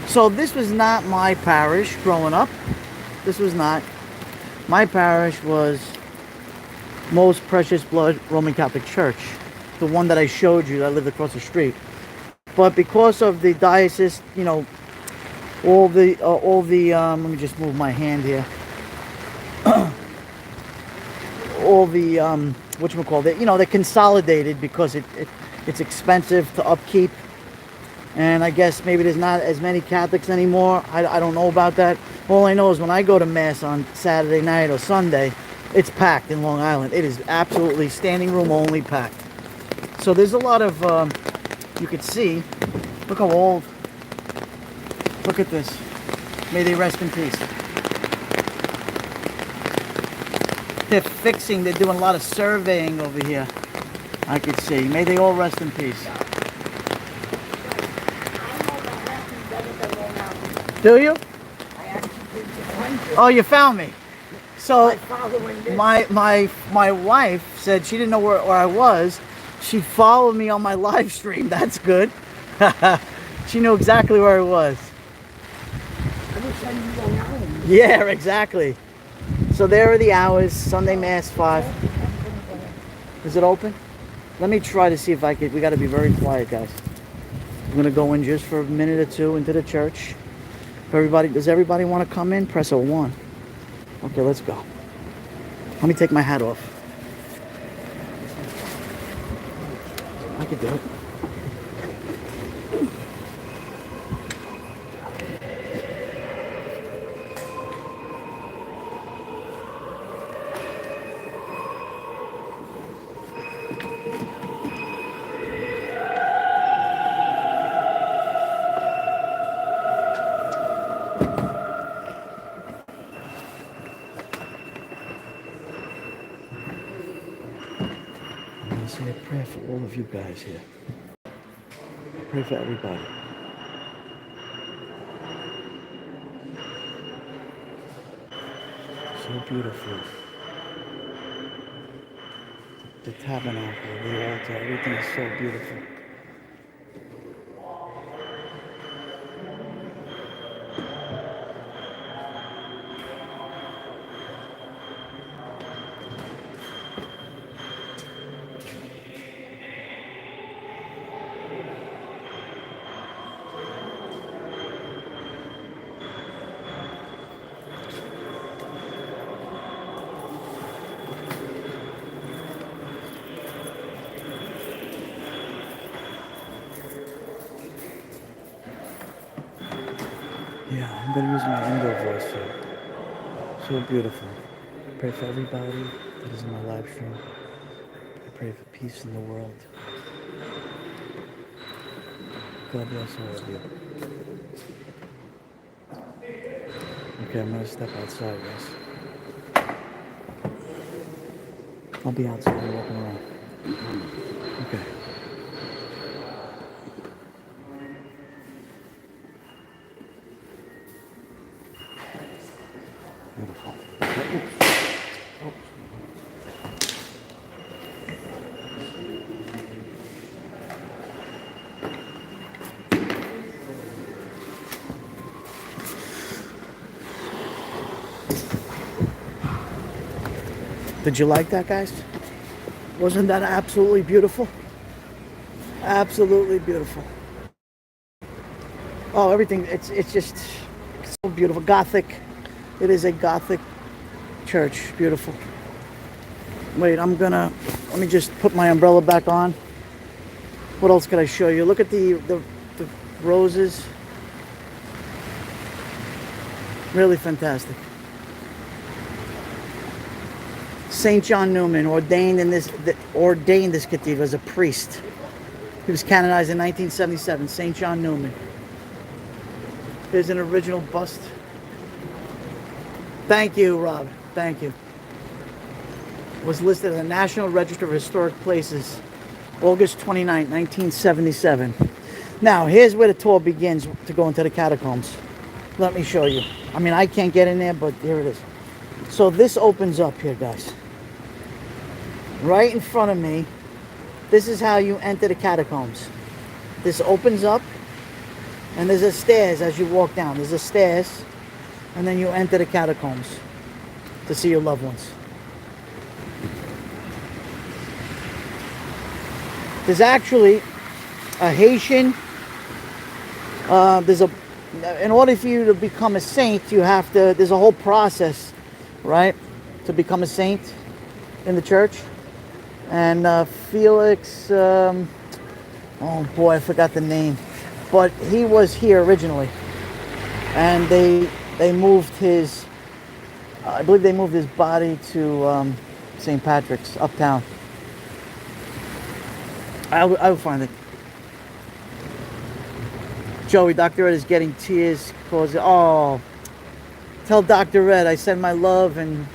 So this was not my parish growing up. This was not. My parish was Most Precious Blood Roman Catholic Church, the one that I showed you that lived across the street. But because of the diocese, you know, all the let me just move my hand here. All the whatchamacallit, you know, they're consolidated because it's expensive to upkeep. And I guess maybe there's not as many Catholics anymore. I don't know about that. All I know is when I go to Mass on Saturday night or Sunday, it's packed in Long Island. It is absolutely standing room only packed. So there's a lot of, you could see, look how old, look at this. May they rest in peace. They're doing a lot of surveying over here. I could see. May they all rest in peace. Do you? Oh, you found me. So my wife said she didn't know where I was. She followed me on my live stream. That's good. She knew exactly where I was. Yeah, exactly. So there are the hours. Sunday Mass 5. Is it open? Let me try to see if I could. We got to be very quiet, guys. I'm gonna go in just for a minute or two into the church. Does everybody want to come in? Press A1. Okay, let's go. Let me take my hat off. I could do it. say a prayer for all of you guys here. Pray for everybody. So beautiful. The tabernacle, the altar, everything is so beautiful. Yeah, I'm going to use my Indo voice here. So beautiful. Pray for everybody that is in my live stream. I pray for peace in the world. God bless all of you. Okay, I'm going to step outside, guys. I'll be outside walking around. Okay. Beautiful. Oops. Did you like that, guys? Wasn't that absolutely beautiful? Absolutely beautiful. Oh, everything, it's just so beautiful. Gothic. It is a Gothic church. Beautiful. Wait, let me just put my umbrella back on. What else could I show you? Look at the roses. Really fantastic. Saint John Newman ordained this cathedral as a priest. He was canonized in 1977. Saint John Newman. Here's an original bust. Thank you, Rob. Thank you. Was listed in the National Register of Historic Places, August 29, 1977. Now, here's where the tour begins to go into the catacombs. Let me show you. I mean, I can't get in there, but here it is. So this opens up here, guys. Right in front of me, this is how you enter the catacombs. This opens up, and there's a stairs as you walk down. There's a stairs, and then you enter the catacombs to see your loved ones. There's actually a Haitian, in order for you to become a saint, there's a whole process, right, to become a saint in the church. And Felix, oh boy, I forgot the name, but he was here originally, and they moved his, I believe they moved his body to St. Patrick's uptown. I'll find it. Joey, Dr. Ed is getting tears because, oh, tell Dr. Ed I send my love and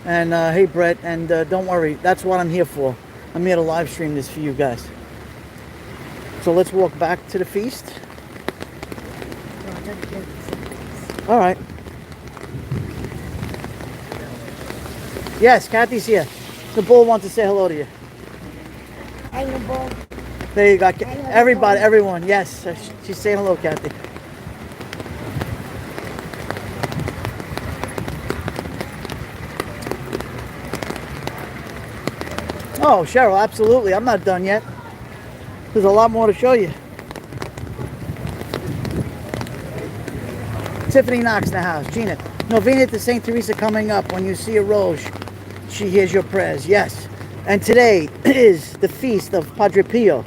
hey Brett, and don't worry, that's what I'm here for. I'm here to live stream this for you guys. So let's walk back to the feast. All right. Yes, Kathy's here. The bull wants to say hello to you. Hi, the bull. There you go. Everybody, everyone. Yes, she's saying hello, Kathy. Oh, Cheryl, absolutely. I'm not done yet. There's a lot more to show you. Tiffany Knox in the house. Gina, Novena to St. Teresa coming up. When you see a rose, she hears your prayers. Yes. And today is the feast of Padre Pio.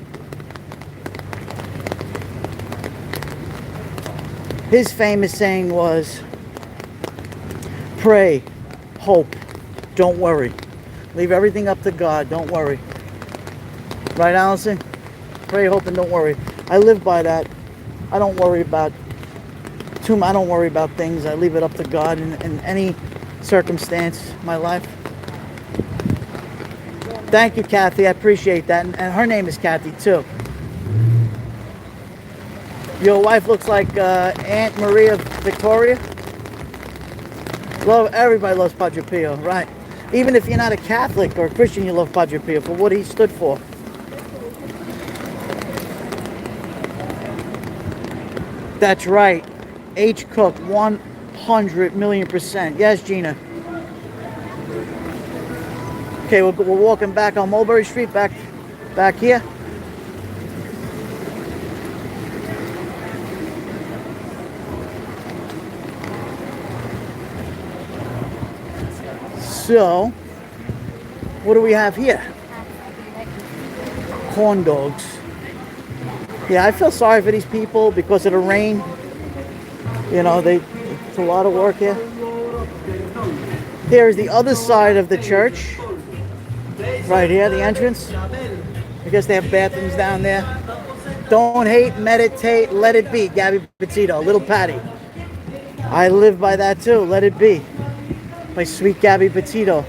His famous saying was, pray, hope, don't worry. Leave everything up to God. Don't worry. Right, Allison? Pray, hope, and don't worry. I live by that. I don't worry about things. I leave it up to God in any circumstance in my life. Thank you, Kathy. I appreciate that. And her name is Kathy, too. Your wife looks like Aunt Maria Victoria. Everybody loves Padre Pio, right? Even if you're not a Catholic or a Christian, you love Padre Pio for what he stood for. That's right. H. Cook, 100 million %. Yes, Gina. Okay, we're walking back on Mulberry Street, back here. So, what do we have here? Corn dogs. Yeah, I feel sorry for these people because of the rain. You know, it's a lot of work here. Here's the other side of the church. Right here, the entrance. I guess they have bathrooms down there. Don't hate, meditate, let it be. Gabby Petito, Little Patty. I live by that too, let it be. My sweet Gabby Petito.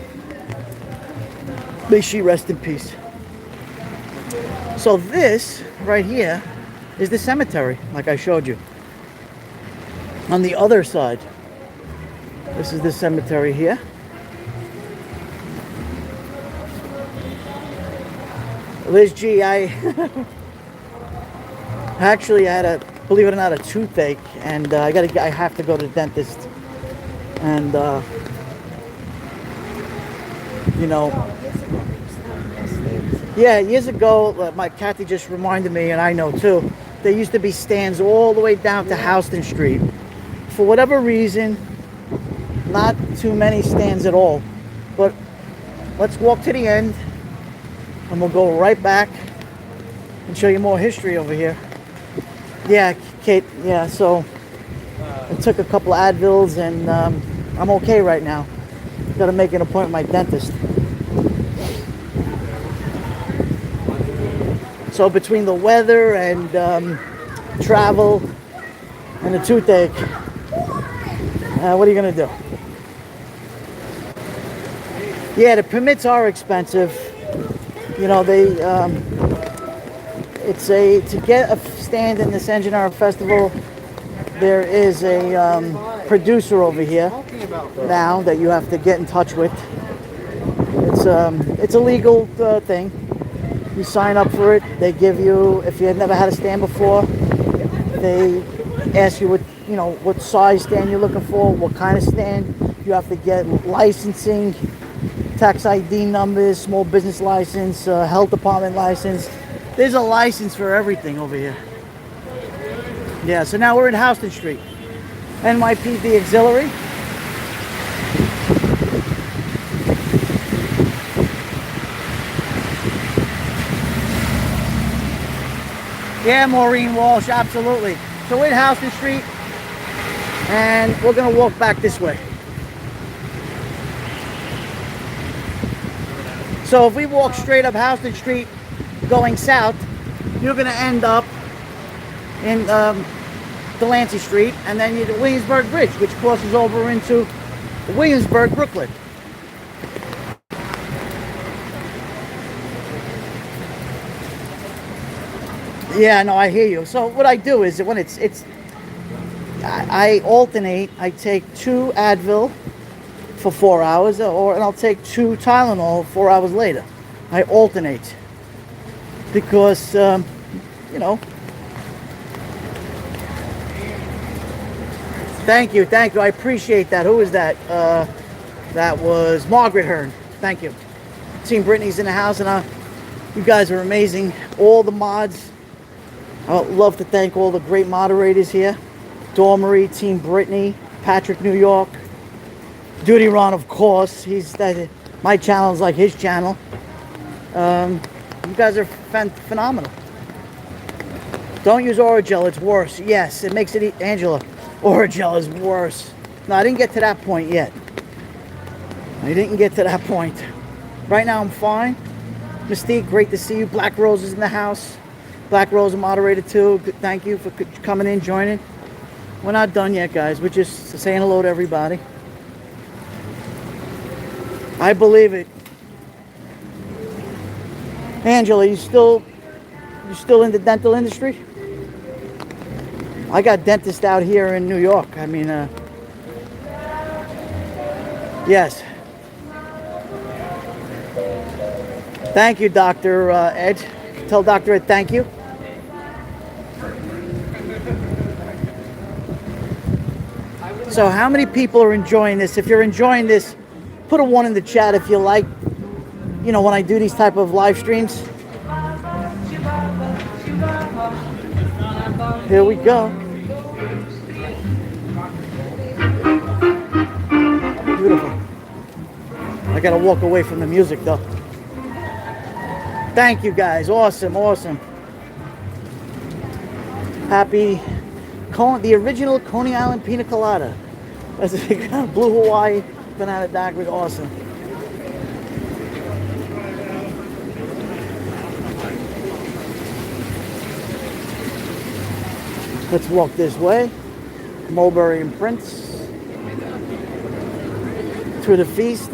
May she rest in peace. So this right here is the cemetery, like I showed you. On the other side, this is the cemetery here. Liz G, I actually had believe it or not, a toothache, and I have to go to the dentist. And you know, yeah, years ago, my Kathy just reminded me, and I know too, there used to be stands all the way down to Houston Street. For whatever reason, not too many stands at all. But let's walk to the end, and we'll go right back and show you more history over here. Yeah, Kate, yeah, so I took a couple of Advils, and I'm okay right now. Got to make an appointment with my dentist. So between the weather and travel and the toothache, what are you gonna do? Yeah, the permits are expensive. You know, to get a stand in the San Gennaro Festival, there is a producer over here now that you have to get in touch with. It's a legal thing. You sign up for it. They give you, if you had never had a stand before, they ask you what size stand you're looking for, what kind of stand. You have to get licensing, tax ID numbers, small business license, health department license. There's a license for everything over here. Yeah, so now we're in Houston Street. NYPD Auxiliary. Yeah, Maureen Walsh, absolutely. So we're in Houston Street, and we're gonna walk back this way. So if we walk straight up Houston Street going south, you're gonna end up in Delancey Street, and then you the Williamsburg Bridge, which crosses over into Williamsburg, Brooklyn. Yeah, no, I hear you. So what I do is when I alternate. I take 2 Advil for 4 hours, and I'll take 2 Tylenol 4 hours later. I alternate because you know. Thank you. I appreciate that. Who is that? That was Margaret Hearn. Thank you. Team Brittany's in the house, and you guys are amazing. All the mods. I'd love to thank all the great moderators here. Dormery, Team Brittany, Patrick, New York. Duty Ron, of course. My channel is like his channel. You guys are phenomenal. Don't use Oragel, it's worse. Yes, it makes it Angela. Oragel is worse. No, I didn't get to that point yet. Right now I'm fine. Mystique, great to see you. Black Rose is in the house. Black Rose, a moderator too. Thank you for coming in, joining. We're not done yet, guys. We're just saying hello to everybody. I believe it. Angela, you still in the dental industry? I got dentists out here in New York. I mean, yes. Thank you, Dr. Ed. Tell Dr. Ed thank you. So how many people are enjoying this? If you're enjoying this, put a 1 in the chat if you like, you know, when I do these type of live streams. Here we go. Beautiful. I gotta walk away from the music though. Thank you guys. Awesome, awesome. Happy the original Coney Island Pina Colada. That's a Blue Hawaii banana daiquiri. Awesome. Let's walk this way. Mulberry and Prince. Through the feast.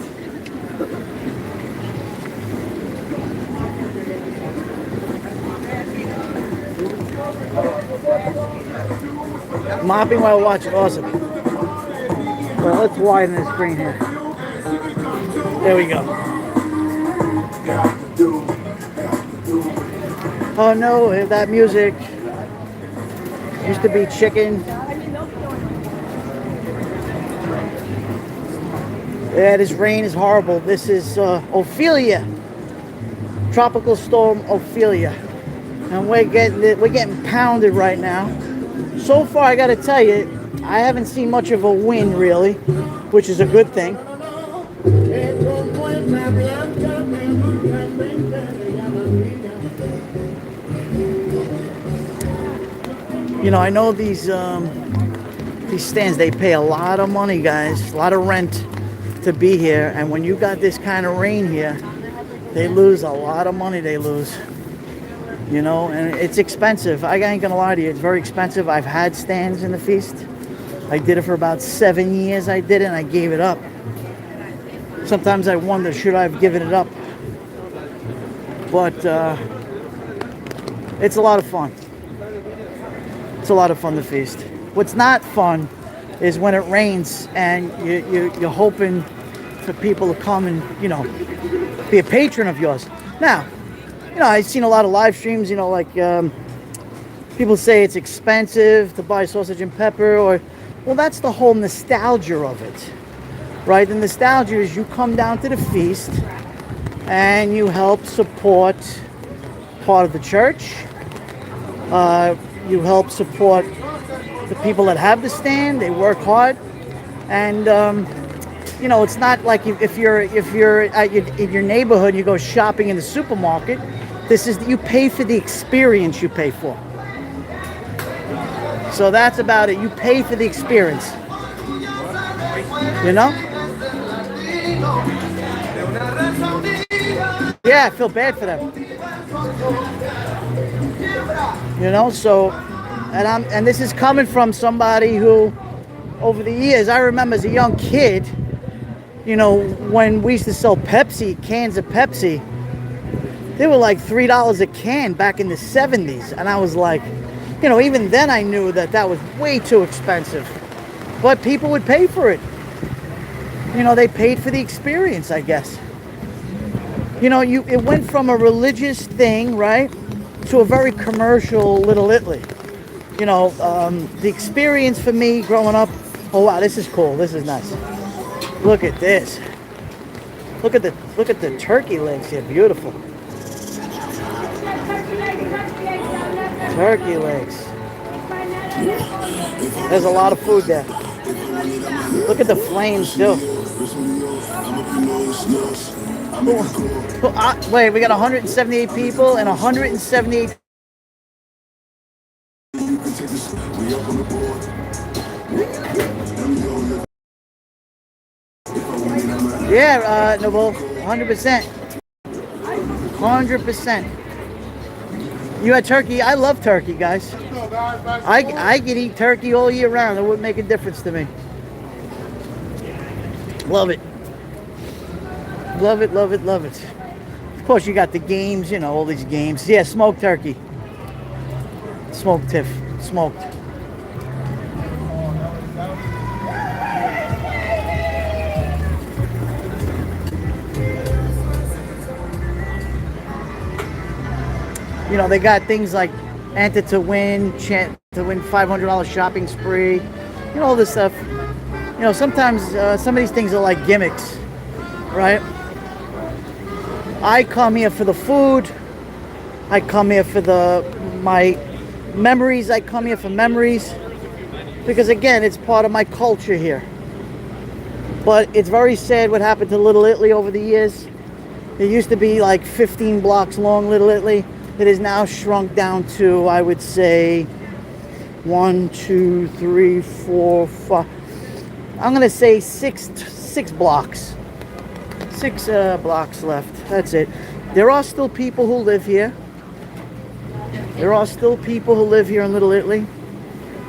Mopping while watching, awesome. Well, let's widen the screen here. There we go. Oh no, that music used to be chicken. Yeah, this rain is horrible. This is Ophelia. Tropical storm Ophelia. And we're getting pounded right now. So far, I gotta tell you, I haven't seen much of a wind really, which is a good thing. You know, I know these stands, they pay a lot of money, guys, a lot of rent to be here. And when you got this kind of rain here, they lose a lot of money. They lose. You know, and it's expensive. I ain't gonna lie to you, it's very expensive. I've had stands in the feast. I did it for about 7 years. I did it and I gave it up. Sometimes I wonder, should I have given it up? But it's a lot of fun. It's a lot of fun to feast. What's not fun is when it rains and you're hoping for people to come and, you know, be a patron of yours. Now, you know, I've seen a lot of live streams, you know, like people say it's expensive to buy sausage and pepper, or, well, that's the whole nostalgia of it, right? The nostalgia is you come down to the feast and you help support part of the church. You help support the people that have the stand. They work hard, and you know, it's not like if you're in your neighborhood, you go shopping in the supermarket. This is, you pay for the experience you pay for. So that's about it. You pay for the experience. You know? Yeah, I feel bad for them. You know, so, and this is coming from somebody who, over the years, I remember as a young kid, you know, when we used to sell Pepsi, cans of Pepsi, they were like $3 a can back in the 70s. And I was like, you know, even then I knew that that was way too expensive. But people would pay for it. You know, they paid for the experience, I guess. You know, it went from a religious thing, right, to a very commercial Little Italy. You know, the experience for me growing up, oh wow, this is cool. This is nice. Look at this. Look at the turkey legs here. Beautiful. Turkey legs. There's a lot of food there. Look at the flames too. Wait, we got 178 people and 178. Yeah, Noble, 100%. 100%. You had turkey. I love turkey, guys. I could eat turkey all year round. It wouldn't make a difference to me. Love it. Love it, love it, love it. course, you got the games, you know, all these games. Yeah, smoked turkey. Smoked tiff. Smoked. You know, they got things like enter to win, chant to win $500 shopping spree. You know, all this stuff. You know, sometimes some of these things are like gimmicks, right? I come here for the food. I come here for my memories. I come here for memories. Because again, it's part of my culture here. But it's very sad what happened to Little Italy over the years. It used to be like 15 blocks long, Little Italy. It is now shrunk down to, I would say, 1, 2, 3, 4, 5. I'm gonna say six blocks. 6 blocks left. That's it. There are still people who live here. There are still people who live here in Little Italy,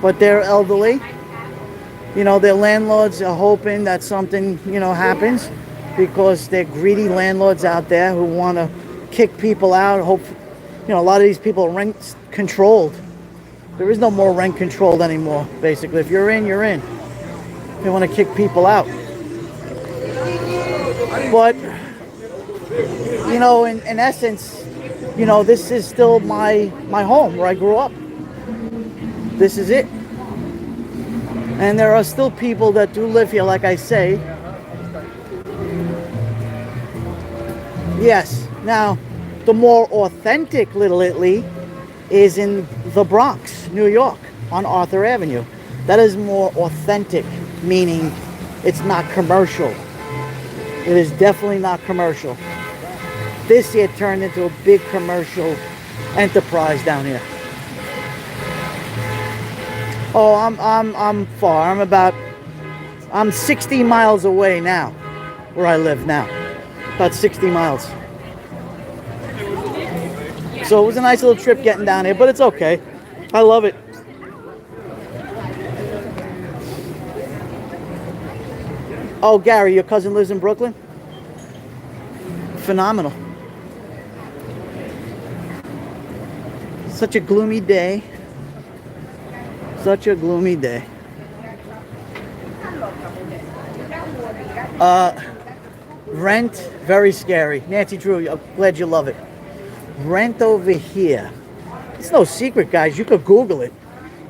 but they're elderly. You know, their landlords are hoping that something, you know, happens because they're greedy landlords out there who want to kick people out. Hope, you know, a lot of these people are rent controlled. There is no more rent controlled anymore, basically. If you're in, you're in. They want to kick people out. But, you know, in essence, you know, this is still my home where I grew up. This is it. And there are still people that do live here, like I say. Yes. Now, the more authentic Little Italy is in the Bronx, New York, on Arthur Avenue. That is more authentic, meaning it's not commercial. It is definitely not commercial. This year turned into a big commercial enterprise down here. Oh, I'm far. I'm 60 miles away now, where I live now. About 60 miles. So it was a nice little trip getting down here, but it's okay. I love it. Oh, Gary, your cousin lives in Brooklyn? Phenomenal. Such a gloomy day. Such a gloomy day. Rent, very scary. Nancy Drew, I'm glad you love it. Rent over here. It's no secret, guys. You could Google it.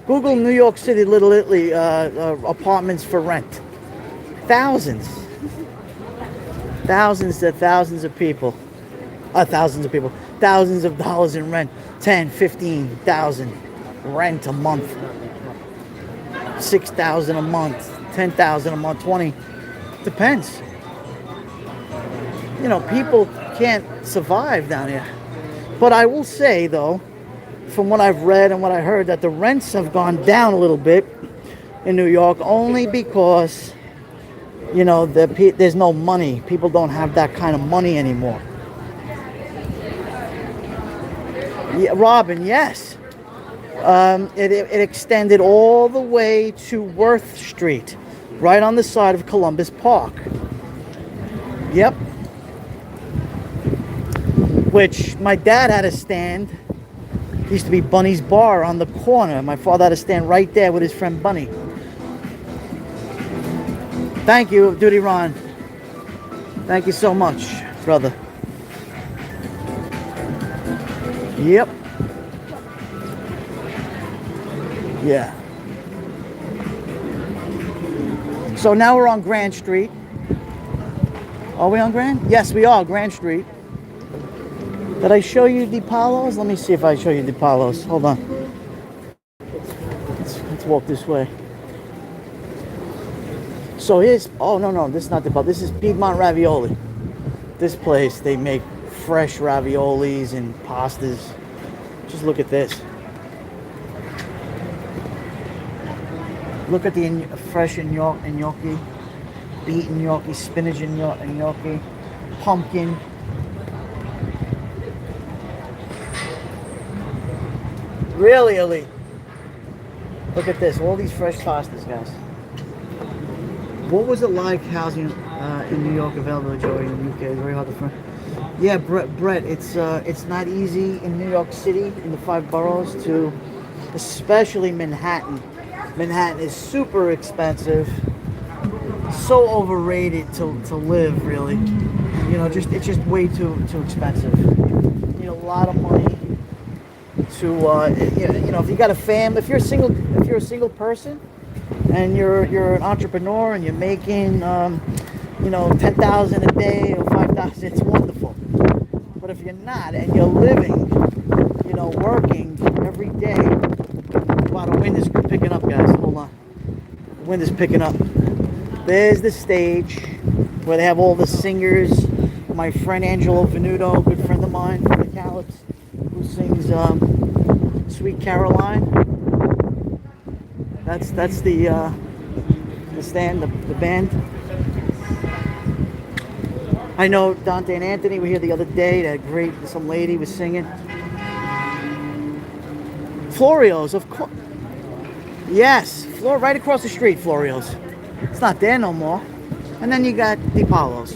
Google New York City, Little Italy apartments for rent. Thousands. Thousands to thousands of people. Thousands of people. Thousands of dollars in rent. 10, 15,000 rent a month. 6,000 a month. 10,000 a month. 20. Depends. You know, people can't survive down here. But I will say, though, from what I've read and what I heard, that the rents have gone down a little bit in New York only because, you know, there's no money. People don't have that kind of money anymore. Yeah, Robin, yes. It extended all the way to Worth Street, right on the side of Columbus Park. Yep. Which my dad had a stand. It used to be Bunny's Bar on the corner. My father had a stand right there with his friend Bunny. Thank you, Duty Ron. Thank you so much, brother. Yep. Yeah. So now we're on Grand Street. Are we on Grand? Yes, we are, Grand Street. Did I show you DiPaolo's? Let me see if I show you DiPaolo's. Hold on. Let's walk this way. So here's, oh no, this is not DiPaolo. This is Piedmont Ravioli. This place, they make fresh raviolis and pastas. Just look at this. Look at the fresh gnocchi, beaten gnocchi, spinach gnocchi, pumpkin. Really elite. Look at this, all these fresh pastas, guys. What was it like housing in New York available to Joey in the UK? It's very hard to find. Yeah, Brett, it's not easy in New York City in the five boroughs to, especially Manhattan. Manhattan is super expensive, so overrated to live. Really, you know, just it's just way too expensive. You need a lot of money to, you know, if you got a if you're a single person, and you're an entrepreneur and you're making, you know, 10,000 a day or 5,000, it's wonderful. But if you're not and you're living, you know, working every day, wow, the wind is picking up, guys. Hold on, the wind is picking up. There's the stage where they have all the singers. My friend Angelo Venuto, good friend of mine from the Calyps, who sings Sweet Caroline. That's the stand, the band. I know Dante and Anthony were here the other day. That great, some lady was singing. Florio's, of course. Yes, right across the street, Florio's. It's not there no more. And then you got DiPaolo's.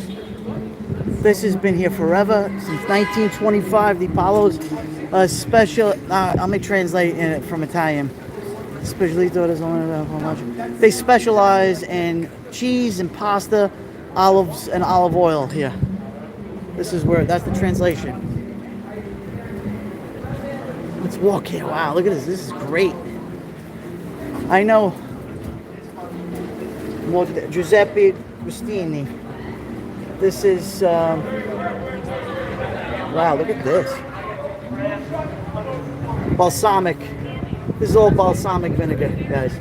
This has been here forever, since 1925. DiPaolo's special. Let me translate it from Italian. They specialize in cheese and pasta, olives and olive oil here. This is where, that's the translation. Let's walk here. Wow, look at this. This is great. I know Giuseppe Rustini. This is, wow, look at this. Balsamic. This is all balsamic vinegar, guys.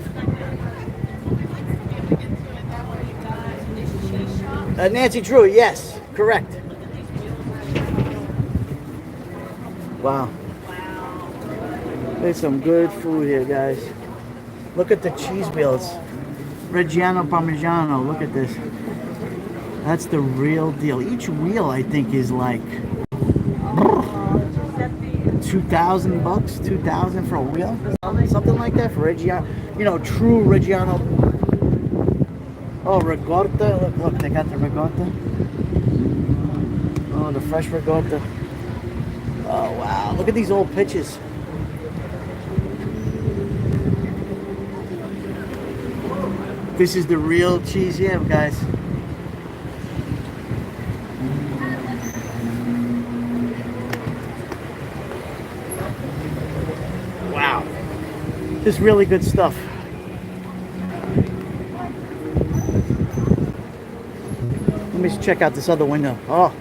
Nancy Drew, yes, correct. Wow. There's some good food here, guys. Look at the cheese wheels. Reggiano Parmigiano, look at this. That's the real deal. Each wheel, I think, is like $2,000, 2,000 for a wheel, something like that for Reggiano. You know, true Reggiano. Oh, ricotta. Look, they got the ricotta. Oh, the fresh ricotta. Oh wow! Look at these old pictures. This is the real cheese here, guys. Wow. This is really good stuff. Let me just check out this other window. Oh.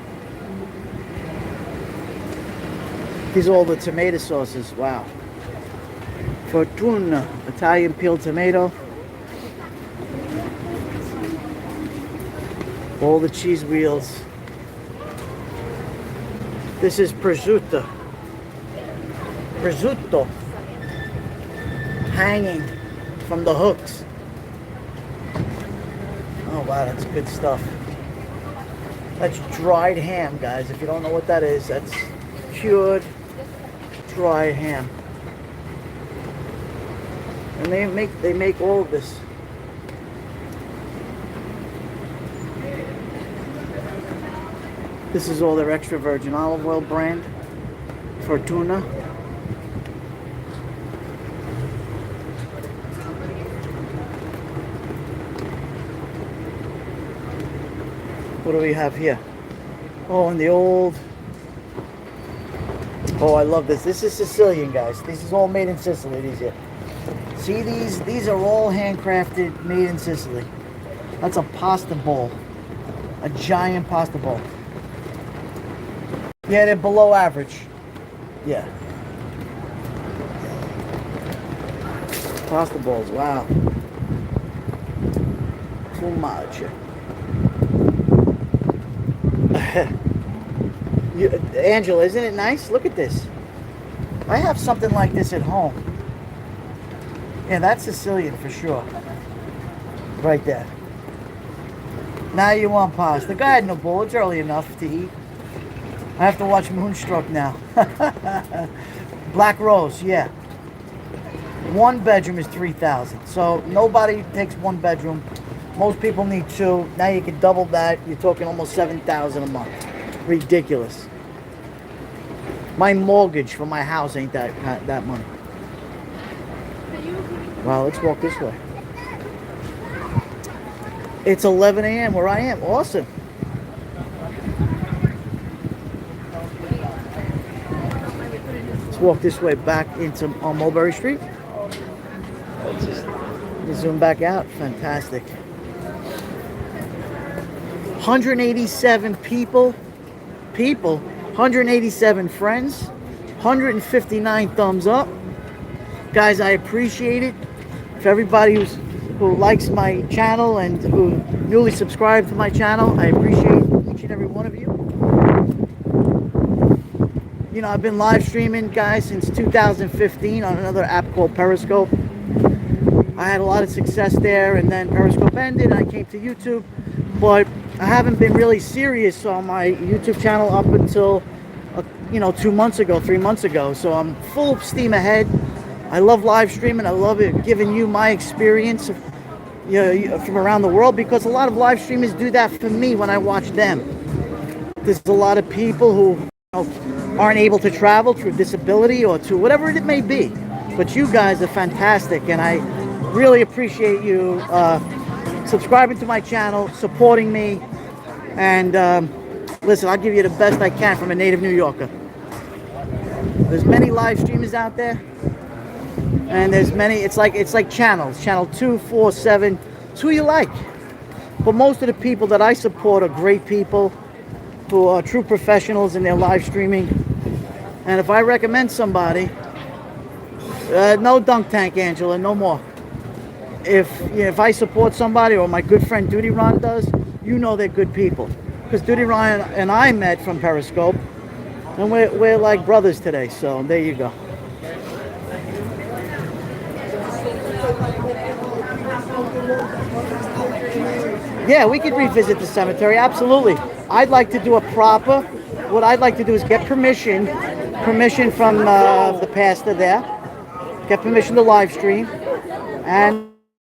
These are all the tomato sauces. Wow. Fortuna, Italian peeled tomato. All the cheese wheels. This is prosciutto. Prosciutto. Hanging from the hooks. Oh wow, that's good stuff. That's dried ham, guys. If you don't know what that is, that's cured dried ham. And they make all of this. This is all their extra virgin olive oil brand. Fortuna. What do we have here? Oh, and the old... Oh, I love this. This is Sicilian, guys. This is all made in Sicily, these here. See these? These are all handcrafted, made in Sicily. That's a pasta bowl. A giant pasta bowl. Yeah, they're below average. Yeah. Pasta bowls, wow. Too much. Angela, isn't it nice? Look at this. I have something like this at home. Yeah, that's Sicilian for sure. Right there. Now you want pasta. Go ahead, Noble. It's early enough to eat. I have to watch Moonstruck now. Black Rose, yeah. One bedroom is $3,000. So nobody takes one bedroom. Most people need two. Now you can double that. You're talking almost $7,000 a month. Ridiculous. My mortgage for my house ain't that money. Wow, let's walk this way. It's 11 a.m. where I am. Awesome. Let's walk this way back into on Mulberry Street. Let's just zoom back out. Fantastic. 187 people, 187 friends, 159 thumbs up. Guys, I appreciate it. For everybody who likes my channel and who newly subscribed to my channel, I appreciate each and every one of you. You know, I've been live streaming, guys, since 2015 on another app called Periscope. I had a lot of success there, and then Periscope ended and I came to YouTube. But I haven't been really serious on my YouTube channel up until, 2 months ago, 3 months ago. So I'm full steam ahead. I love live streaming. I love it, giving you my experience from around the world, because a lot of live streamers do that for me when I watch them. There's a lot of people who aren't able to travel through disability or to whatever it may be. But you guys are fantastic, and I really appreciate you subscribing to my channel, supporting me, and listen, I'll give you the best I can from a native New Yorker. There's many live streamers out there, and there's many. It's like channels. Channel 2, 4, 7. It's who you like. But most of the people that I support are great people who are true professionals in their live streaming. And if I recommend somebody, no dunk tank, Angela, no more. If I support somebody, or my good friend Duty Ron does, they're good people. Because Duty Ron and I met from Periscope, and we're like brothers today. So there you go. Yeah, we could revisit the cemetery, absolutely. I'd like to do what I'd like to do is get permission from the pastor there, get permission to live stream, and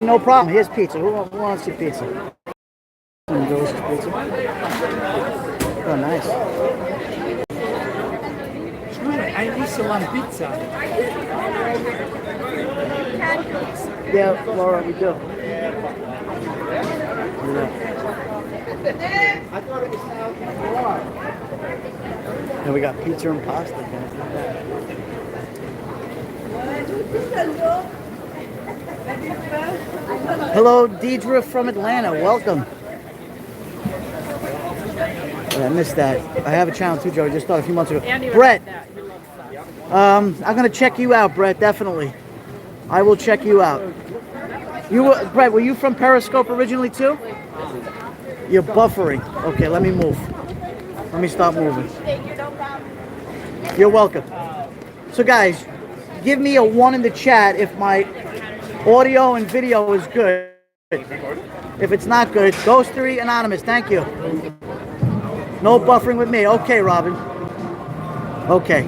no problem. Here's pizza. Who wants your pizza? Some delicious pizza. Oh, nice. I miss one pizza. Yeah, Laura, we do. And we got pizza and pasta. Hello, Deidre from Atlanta. Welcome. I missed that. I have a channel too, Joe. I just started a few months ago. Brett. I'm gonna check you out, Brett. Definitely. I will check you out. Brett, were you from Periscope originally too? You're buffering. Okay, let me move. Let me stop moving. You're welcome. So guys, give me a 1 in the chat if my audio and video is good. If it's not good, Ghostery Anonymous, thank you. No buffering with me. Okay, Robin. Okay.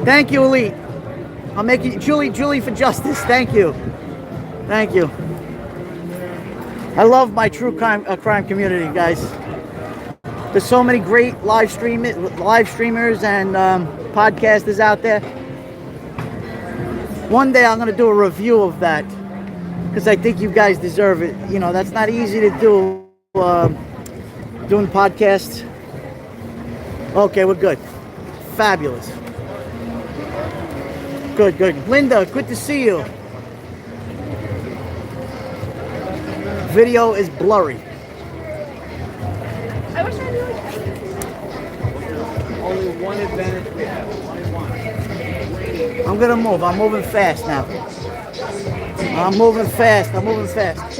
Thank you, Elite. I'll make you Julie for justice. Thank you. Thank you. I love my true crime community, guys. There's so many great live streamers and podcasters out there. One day I'm going to do a review of that, because I think you guys deserve it. That's not easy to do, doing podcasts. Okay, we're good. Fabulous. Good. Linda, good to see you. Video is blurry. I wish I knew. Only one advantage we have. Only one. I'm gonna move. I'm moving fast now. I'm moving fast. I'm moving fast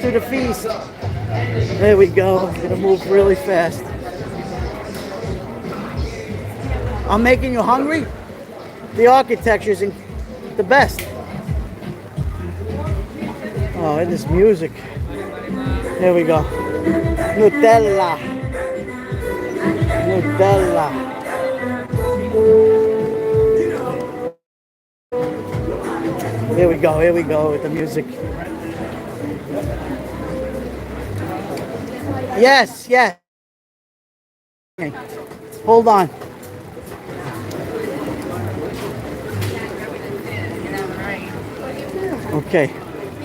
to the feast. There we go. I'm gonna move really fast. I'm making you hungry? The architecture's the best. Oh, and this music. Here we go. Nutella. Here we go with the music. Yes, yes. Hold on. Okay.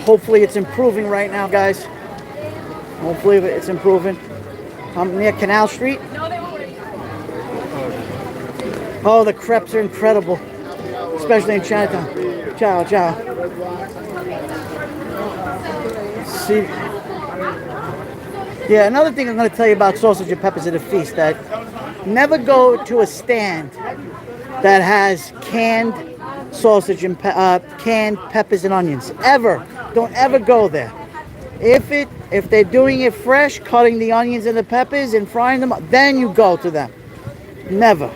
Hopefully it's improving right now, guys. Hopefully it's improving. I'm near Canal Street. Oh, the crepes are incredible. Especially in Chinatown. Ciao, ciao. See. Yeah, another thing I'm going to tell you about sausage and peppers at a feast, that never go to a stand that has canned sausage and canned peppers and onions. Ever. Don't ever go there. If they're doing it fresh, cutting the onions and the peppers and frying them up, then you go to them. Never.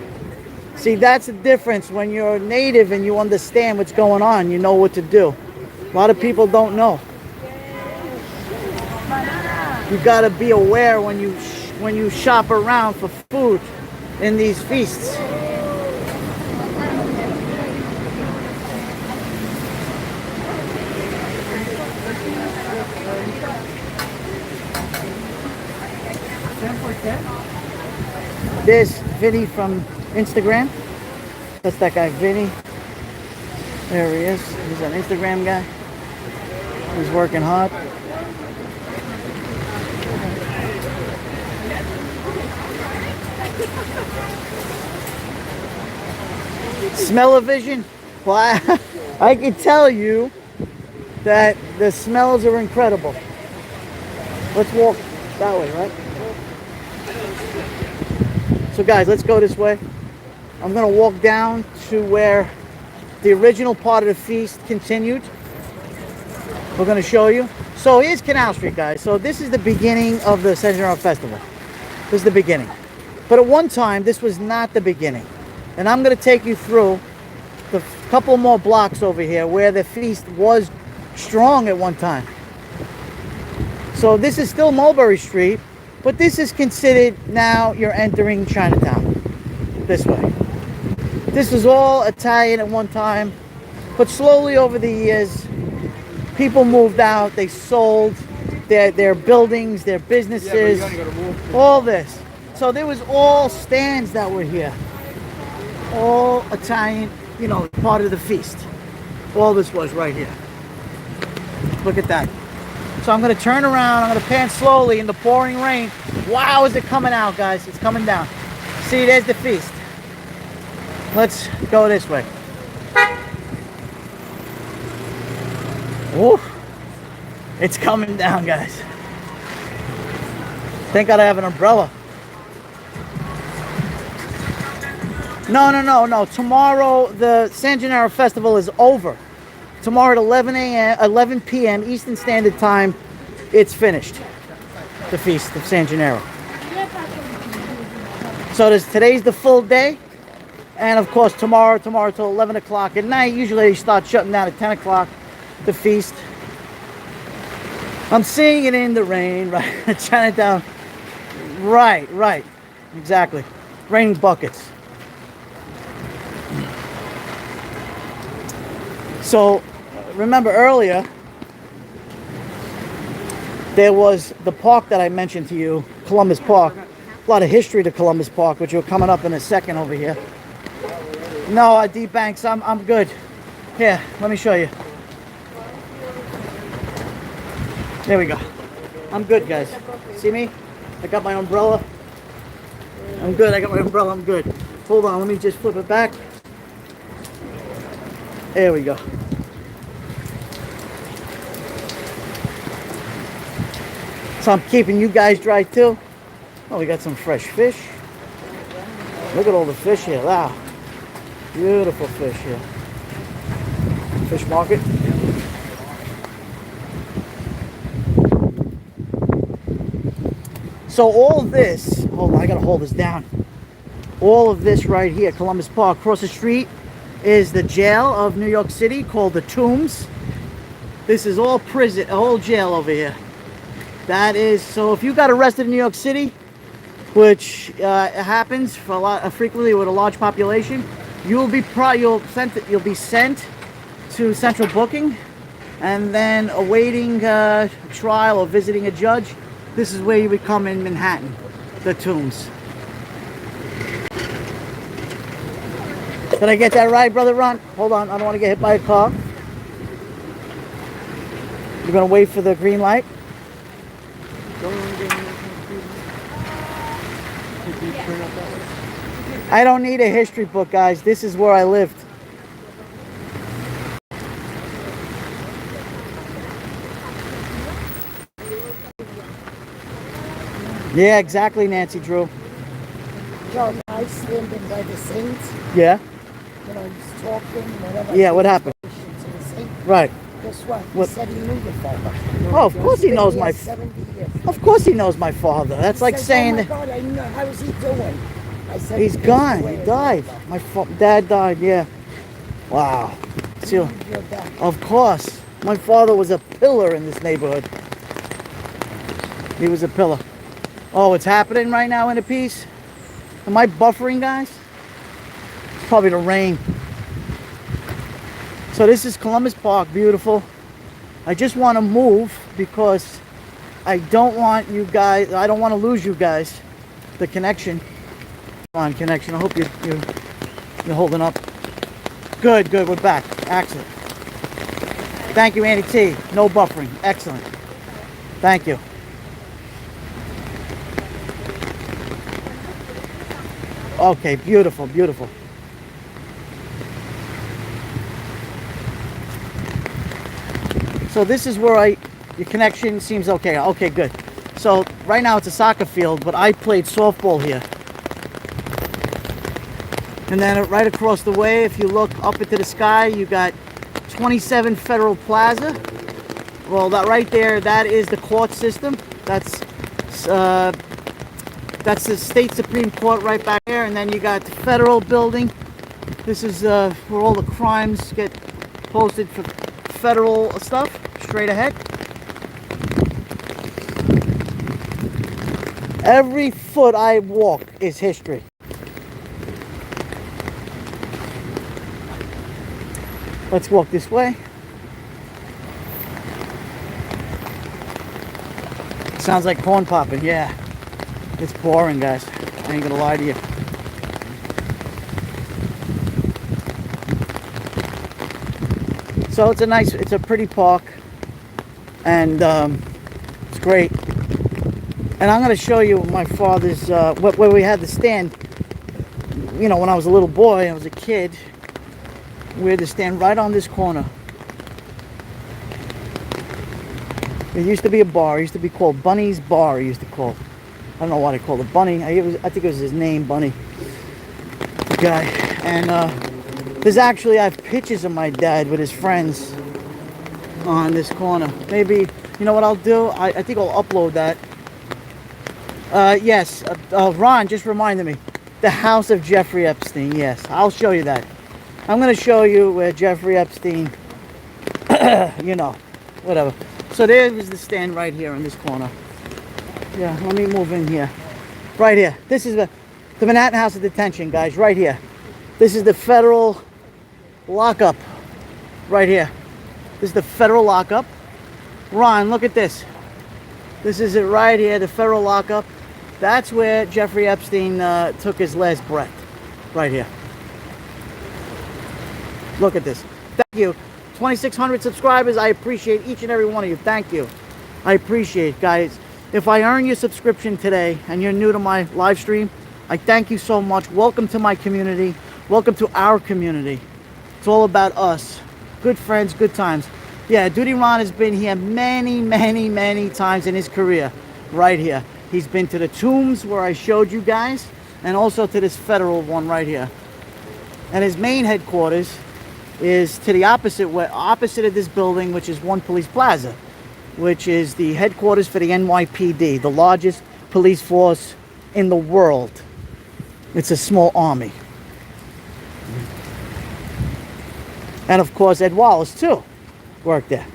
See, that's the difference. When you're a native and you understand what's going on, you know what to do. A lot of people don't know. You got to be aware when you shop around for food in these feasts. There's Vinny from Instagram. That's that guy, Vinny. There he is. He's an Instagram guy. He's working hard. Smell-o-vision. Well, I can tell you that the smells are incredible. Let's walk that way, right? So guys, let's go this way. I'm gonna walk down to where the original part of the feast continued. We're gonna show you. So here's Canal Street, guys. So this is the beginning of the San Gennaro Festival. This is the beginning. But at one time, this was not the beginning. And I'm gonna take you through the couple more blocks over here where the feast was strong at one time. So this is still Mulberry Street, but this is considered, now you're entering Chinatown this way. This was all Italian at one time, but slowly over the years, people moved out, they sold their buildings, their businesses, all this. So there was all stands that were here, all Italian, you know, part of the feast. All this was right here. Look at that. So I'm going to turn around, I'm going to pan slowly in the pouring rain. Wow, is it coming out, guys? It's coming down. See, there's the feast. Let's go this way. Ooh, it's coming down, guys. Thank God I have an umbrella. No. Tomorrow, the San Gennaro Festival is over. Tomorrow at 11 p.m. Eastern Standard Time, it's finished. The Feast of San Gennaro. So today's the full day. And of course, tomorrow till 11 o'clock at night. Usually they start shutting down at 10 o'clock, the feast. I'm seeing it in the rain, right? Chinatown. Right. Exactly. Raining buckets. So, remember earlier, there was the park that I mentioned to you, Columbus Park. A lot of history to Columbus Park, which we're coming up in a second over here. No, Deep Banks, I'm good. Here, let me show you. There we go. I'm good, guys. See me? I got my umbrella. I'm good, I got my umbrella, I'm good. Hold on, let me just flip it back. There we go. So I'm keeping you guys dry too. Oh, we got some fresh fish. Look at all the fish here. Wow. Beautiful fish here. Fish market. So all this, hold on, I gotta hold this down. All of this right here, Columbus Park, across the street is the jail of New York City called the Tombs. This is all prison, a whole jail over here. That is, so if you got arrested in New York City, which happens for frequently with a large population, you'll be sent to central booking, and then awaiting trial or visiting a judge. This is where you would come in Manhattan, the Tombs. Did I get that right, Brother Ron? Hold on, I don't want to get hit by a car. You're going to wait for the green light? I don't need a history book, guys. This is where I lived. Yeah, exactly, Nancy Drew. Joe, I standing by the saints. Yeah? You know, he's talking, whatever. Yeah, what happened? To the saint. Right. Guess what? What? He said he knew your father. Oh, of course he knows He my... has 70 years. Of course he knows my father. That's like Says, saying oh my that God, I know. How is he doing? I said, he's he passed gone. away He a died. year ago. My dad died, yeah. Wow. See, Your dad. of course. My father was a pillar in this neighborhood. He was a pillar. Oh, it's happening right now in the piece? Am I buffering, guys? It's probably the rain. So this is Columbus Park, beautiful. I just want to move because I don't want you guys, I don't want to lose you guys. The connection. Come on, connection. I hope you're holding up. Good, good, we're back. Excellent. Thank you, Andy T. No buffering. Excellent. Thank you. Okay, beautiful, beautiful. So this is where your connection seems okay. Okay, good. So right now it's a soccer field, but I played softball here. And then right across the way, if you look up into the sky, you got 27 Federal Plaza. Well, that right there, that is the court system. That's the state Supreme Court right back there. And then you got the federal building. This is where all the crimes get posted for federal stuff. Straight ahead. Every foot I walk is history. Let's walk this way. Sounds like corn popping, yeah. It's pouring, guys. I ain't gonna lie to you. So it's a pretty park, and it's great. And I'm gonna show you my father's, where we had the stand. You know, when I was a little boy, I was a kid. We had to stand right on this corner. It used to be a bar. It used to be called Bunny's Bar. It used to call. I don't know why they called it Bunny. I think it was his name, Bunny. The guy. And there's actually, I have pictures of my dad with his friends on this corner. Maybe, you know what I'll do? I think I'll upload that. Yes. Ron just reminded me. The house of Jeffrey Epstein. Yes, I'll show you that. I'm going to show you where Jeffrey Epstein, you know, whatever. So there was the stand right here in this corner. Yeah, let me move in here. Right here. This is the Manhattan House of Detention, guys, right here. This is the federal lockup right here. This is the federal lockup. Ron, look at this. This is it right here, the federal lockup. That's where Jeffrey Epstein took his last breath. Right here. Look at this. Thank you. 2,600 subscribers. I appreciate each and every one of you. Thank you. I appreciate, guys. If I earn your subscription today and you're new to my live stream, I thank you so much. Welcome to my community. Welcome to our community. It's all about us. Good friends, good times. Yeah, Duty Ron has been here many, many, many times in his career. Right here. He's been to the tombs where I showed you guys, and also to this federal one right here. And his main headquarters is to the opposite of this building, which is One Police Plaza, which is the headquarters for the NYPD, the largest police force in the world. It's a small army. And of course, Ed Wallace too worked there.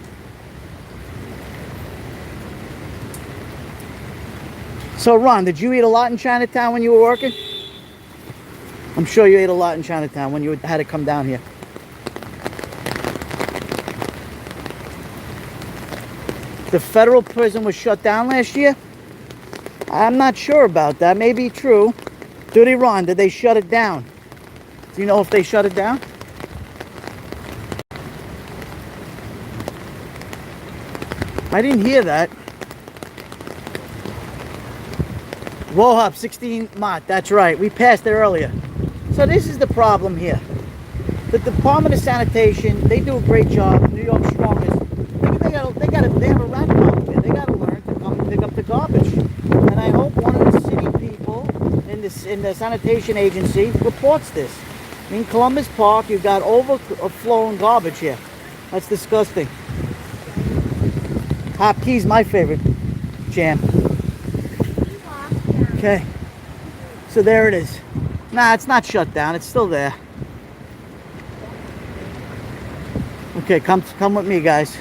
So Ron, did you eat a lot in Chinatown when you were working? I'm sure you ate a lot in Chinatown when you had to come down here. The federal prison was shut down last year. I'm not sure about that. Maybe true. Duty Ron, did they shut it down? Do you know if they shut it down? I didn't hear that. Wohop 16 Mott, that's right. We passed it earlier. So this is the problem here. The Department of Sanitation, they do a great job. New York's strongest. They have a rat problem here. They gotta learn to come and pick up the garbage. And I hope one of the city people in the sanitation agency reports this. In Columbus Park, you've got overflowing garbage here. That's disgusting. Hop Key's my favorite jam. Okay. So there it is. Nah, it's not shut down. It's still there. Okay, come with me, guys.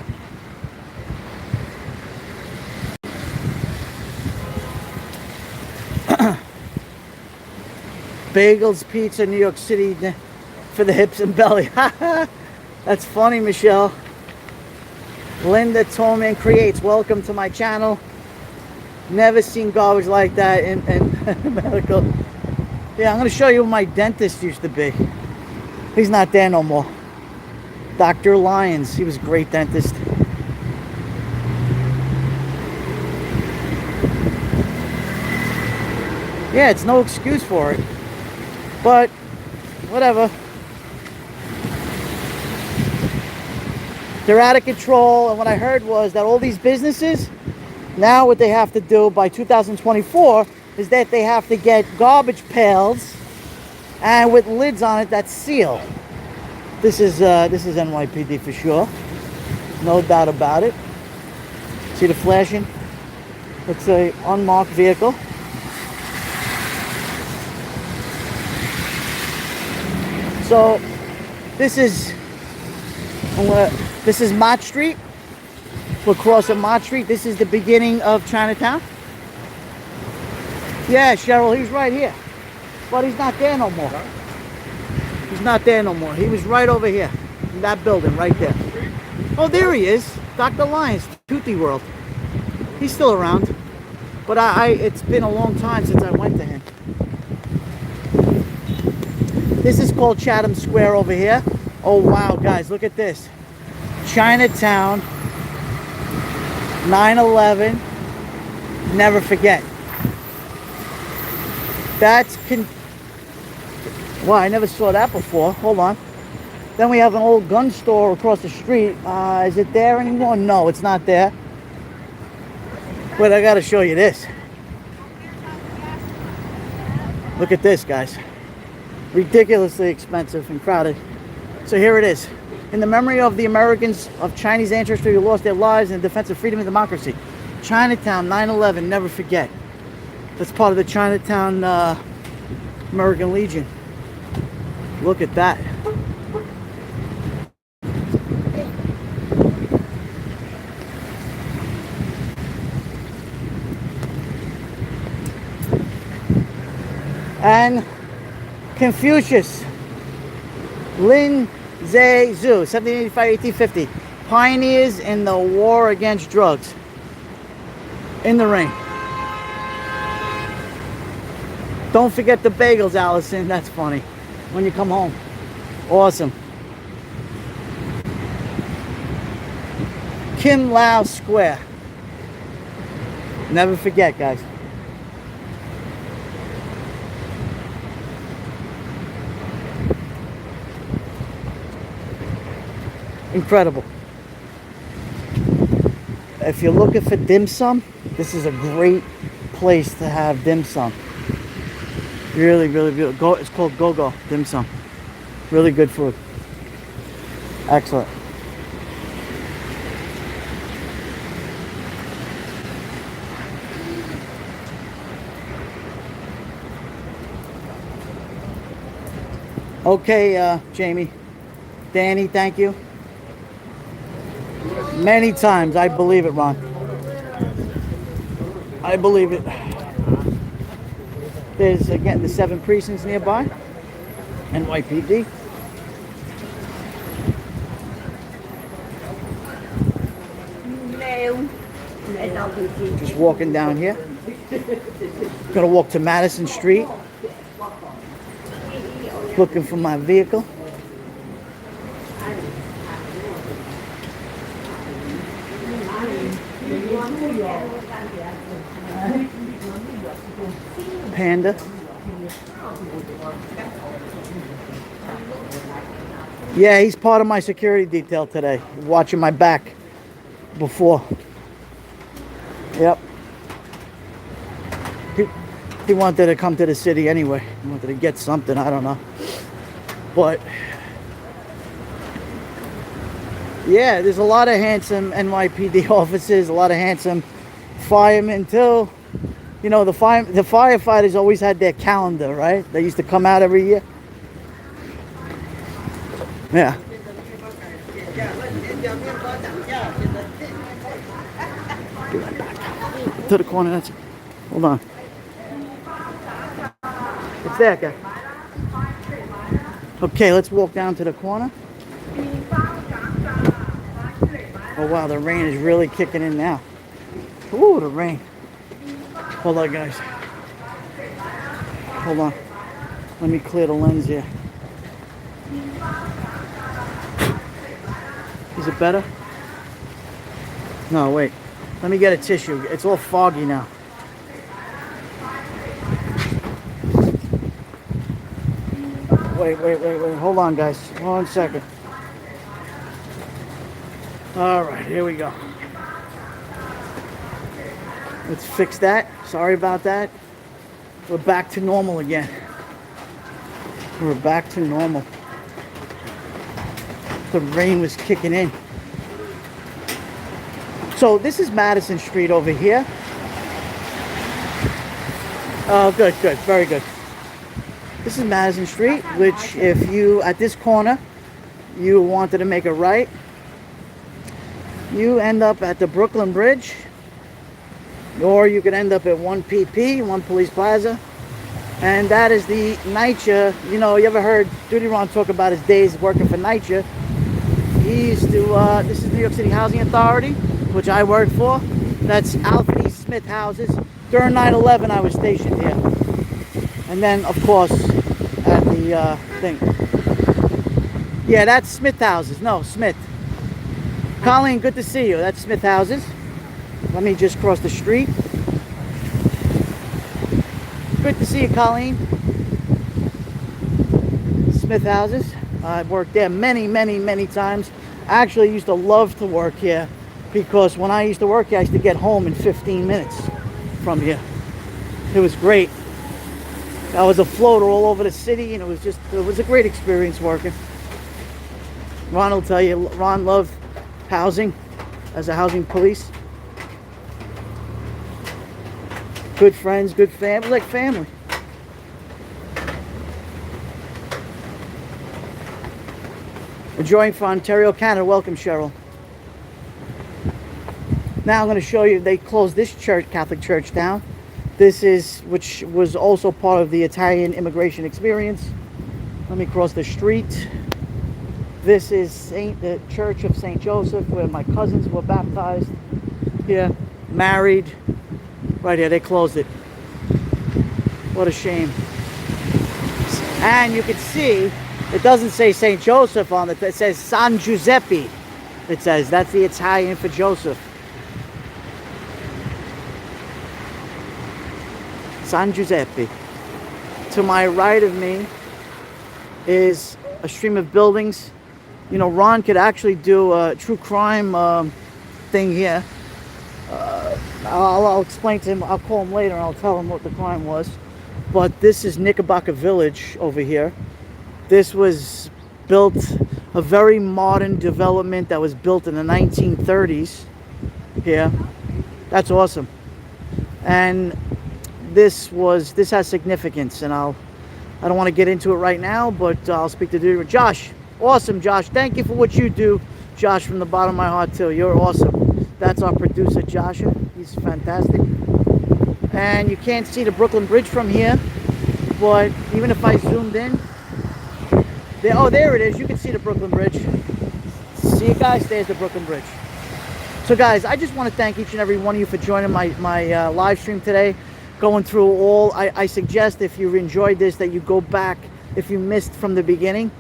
Bagels, pizza, New York City for the hips and belly. That's funny, Michelle. Linda Tolman Creates. Welcome to my channel. Never seen garbage like that in medical. Yeah, I'm going to show you who my dentist used to be. He's not there no more. Dr. Lyons. He was a great dentist. Yeah, it's no excuse for it. But, whatever. They're out of control. And what I heard was that all these businesses, now what they have to do by 2024 is that they have to get garbage pails and with lids on it that seal. This is NYPD for sure. No doubt about it. See the flashing? It's a unmarked vehicle. So this is Mott Street. We're crossing Mott Street. This is the beginning of Chinatown. Yeah, Cheryl, he's right here. But he's not there no more. He's not there no more. He was right over here. In that building right there. Oh, there he is. Dr. Lyons, Toothy World. He's still around. But it's been a long time since I went to him. This is called Chatham Square over here. Oh, wow, guys, look at this. Chinatown, 9/11, never forget. Wow, I never saw that before. Hold on. Then we have an old gun store across the street. Is it there anymore? No, it's not there. But I gotta show you this. Look at this, guys. Ridiculously expensive and crowded. So here it is. In the memory of the Americans of Chinese ancestry who lost their lives in defense of freedom and democracy. Chinatown, 9/11, never forget. That's part of the Chinatown American Legion. Look at that. And Confucius, Lin Zhe Zhu, 1785-1850, pioneers in the war against drugs. In the ring. Don't forget the bagels, Allison. That's funny. When you come home. Awesome. Kim Lao Square. Never forget, guys. Incredible. If you're looking for dim sum, this is a great place to have dim sum. Really, really beautiful. It's called Go-Go Dim Sum. Really good food. Excellent. Okay, Jamie. Danny, thank you. Many times. I believe it, Ron. I believe it. There's, again, the 7 precincts nearby. NYPD. No. Just walking down here. Gonna walk to Madison Street. Looking for my vehicle. Panda. Yeah, he's part of my security detail today. Watching my back before. Yep. He wanted to come to the city anyway. He wanted to get something, I don't know. But yeah, there's a lot of handsome NYPD officers, a lot of handsome firemen too. You know, the firefighters always had their calendar, right? They used to come out every year. Yeah. To the corner, that's it. Hold on. It's there, guy. Okay, let's walk down to the corner. Oh wow, the rain is really kicking in now. Ooh, the rain. Hold on, guys. Hold on. Let me clear the lens here. Is it better? No, wait. Let me get a tissue. It's all foggy now. Wait. Hold on, guys. 1 second. All right, here we go. Let's fix that. Sorry about that. We're back to normal again. We're back to normal. The rain was kicking in. So this is Madison Street over here. Oh, good, very good. This is Madison Street, which if you, at this corner, you wanted to make a right, you end up at the Brooklyn Bridge, or you could end up at 1 PP, 1 Police Plaza, and that is the NYCHA. You know, you ever heard Duty Ron talk about his days working for NYCHA? He used to, this is New York City Housing Authority, which I worked for. That's Alfred E. Smith houses. During 9/11, I was stationed here. And then, of course, at the thing. Yeah, that's Smith houses. No, Smith. Colleen, good to see you. That's Smith houses. Let me just cross the street. Good to see you, Colleen. Smith houses. I've worked there many times. I actually used to love to work here because when I used to work here, I used to get home in 15 minutes from here. It was great. I was a floater all over the city, and it was a great experience working. Ron will tell you, Ron loved housing as a housing police. Good friends, good family, like family. Enjoying from Ontario, Canada. Welcome, Cheryl. Now I'm going to show you, they closed this church, Catholic church down. This is, which was also part of the Italian immigration experience. Let me cross the street. This is the Church of St. Joseph, where my cousins were baptized. Here, married. Right here, they closed it. What a shame. And you can see, it doesn't say St. Joseph on it. It says San Giuseppe. It says, that's the Italian for Joseph. San Giuseppe. To my right of me is a stream of buildings. You know, Ron could actually do a true crime thing here. I'll explain to him. I'll call him later and I'll tell him what the crime was. But this is Knickerbocker Village over here. This was built, a very modern development that was built in the 1930s here. That's awesome. And this has significance, and I don't want to get into it right now, but I'll speak to Josh. Awesome, Josh. Thank you for what you do, Josh, from the bottom of my heart too. You're awesome. That's our producer, Joshua. He's fantastic. And you can't see the Brooklyn Bridge from here, but even if I zoomed in, there it is. You can see the Brooklyn Bridge. See it, guys? There's the Brooklyn Bridge. So, guys, I just want to thank each and every one of you for joining my live stream today. going through all. I suggest if you enjoyed this that you go back, if you missed from the beginning,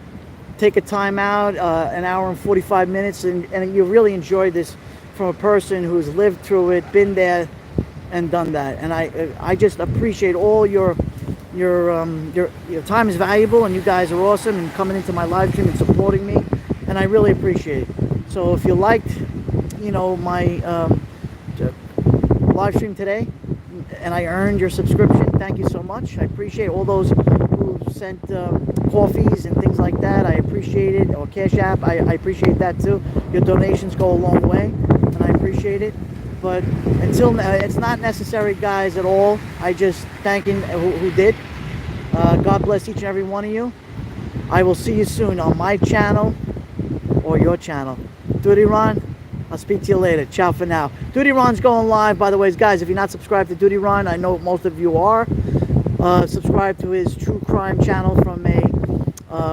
take a time out, an hour and 45 minutes, and you really enjoyed this from a person who's lived through it, been there, and done that. And I just appreciate all your time is valuable, and you guys are awesome, and coming into my live stream and supporting me, and I really appreciate it. So if you liked, my live stream today, and I earned your subscription, thank you so much. I appreciate all those who sent coffees and things like that. I appreciate it, or Cash App. I appreciate that too. Your donations go a long way, and I appreciate it. But until now, it's not necessary, guys, at all. I just thanking who did. God bless each and every one of you. I will see you soon on my channel or your channel. Duty Ron, I'll speak to you later. Ciao for now. Duty Ron's going live, by the way, guys. If you're not subscribed to Duty Ron, I know most of you are. Subscribe to his true crime channel from a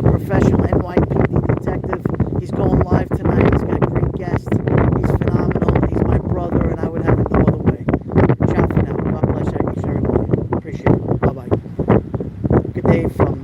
professional NYPD detective. He's going live tonight. He's got great guests. He's phenomenal. He's my brother, and I would have it no other way. Ciao for now. God bless you, everyone. Appreciate it. Bye-bye. Good day from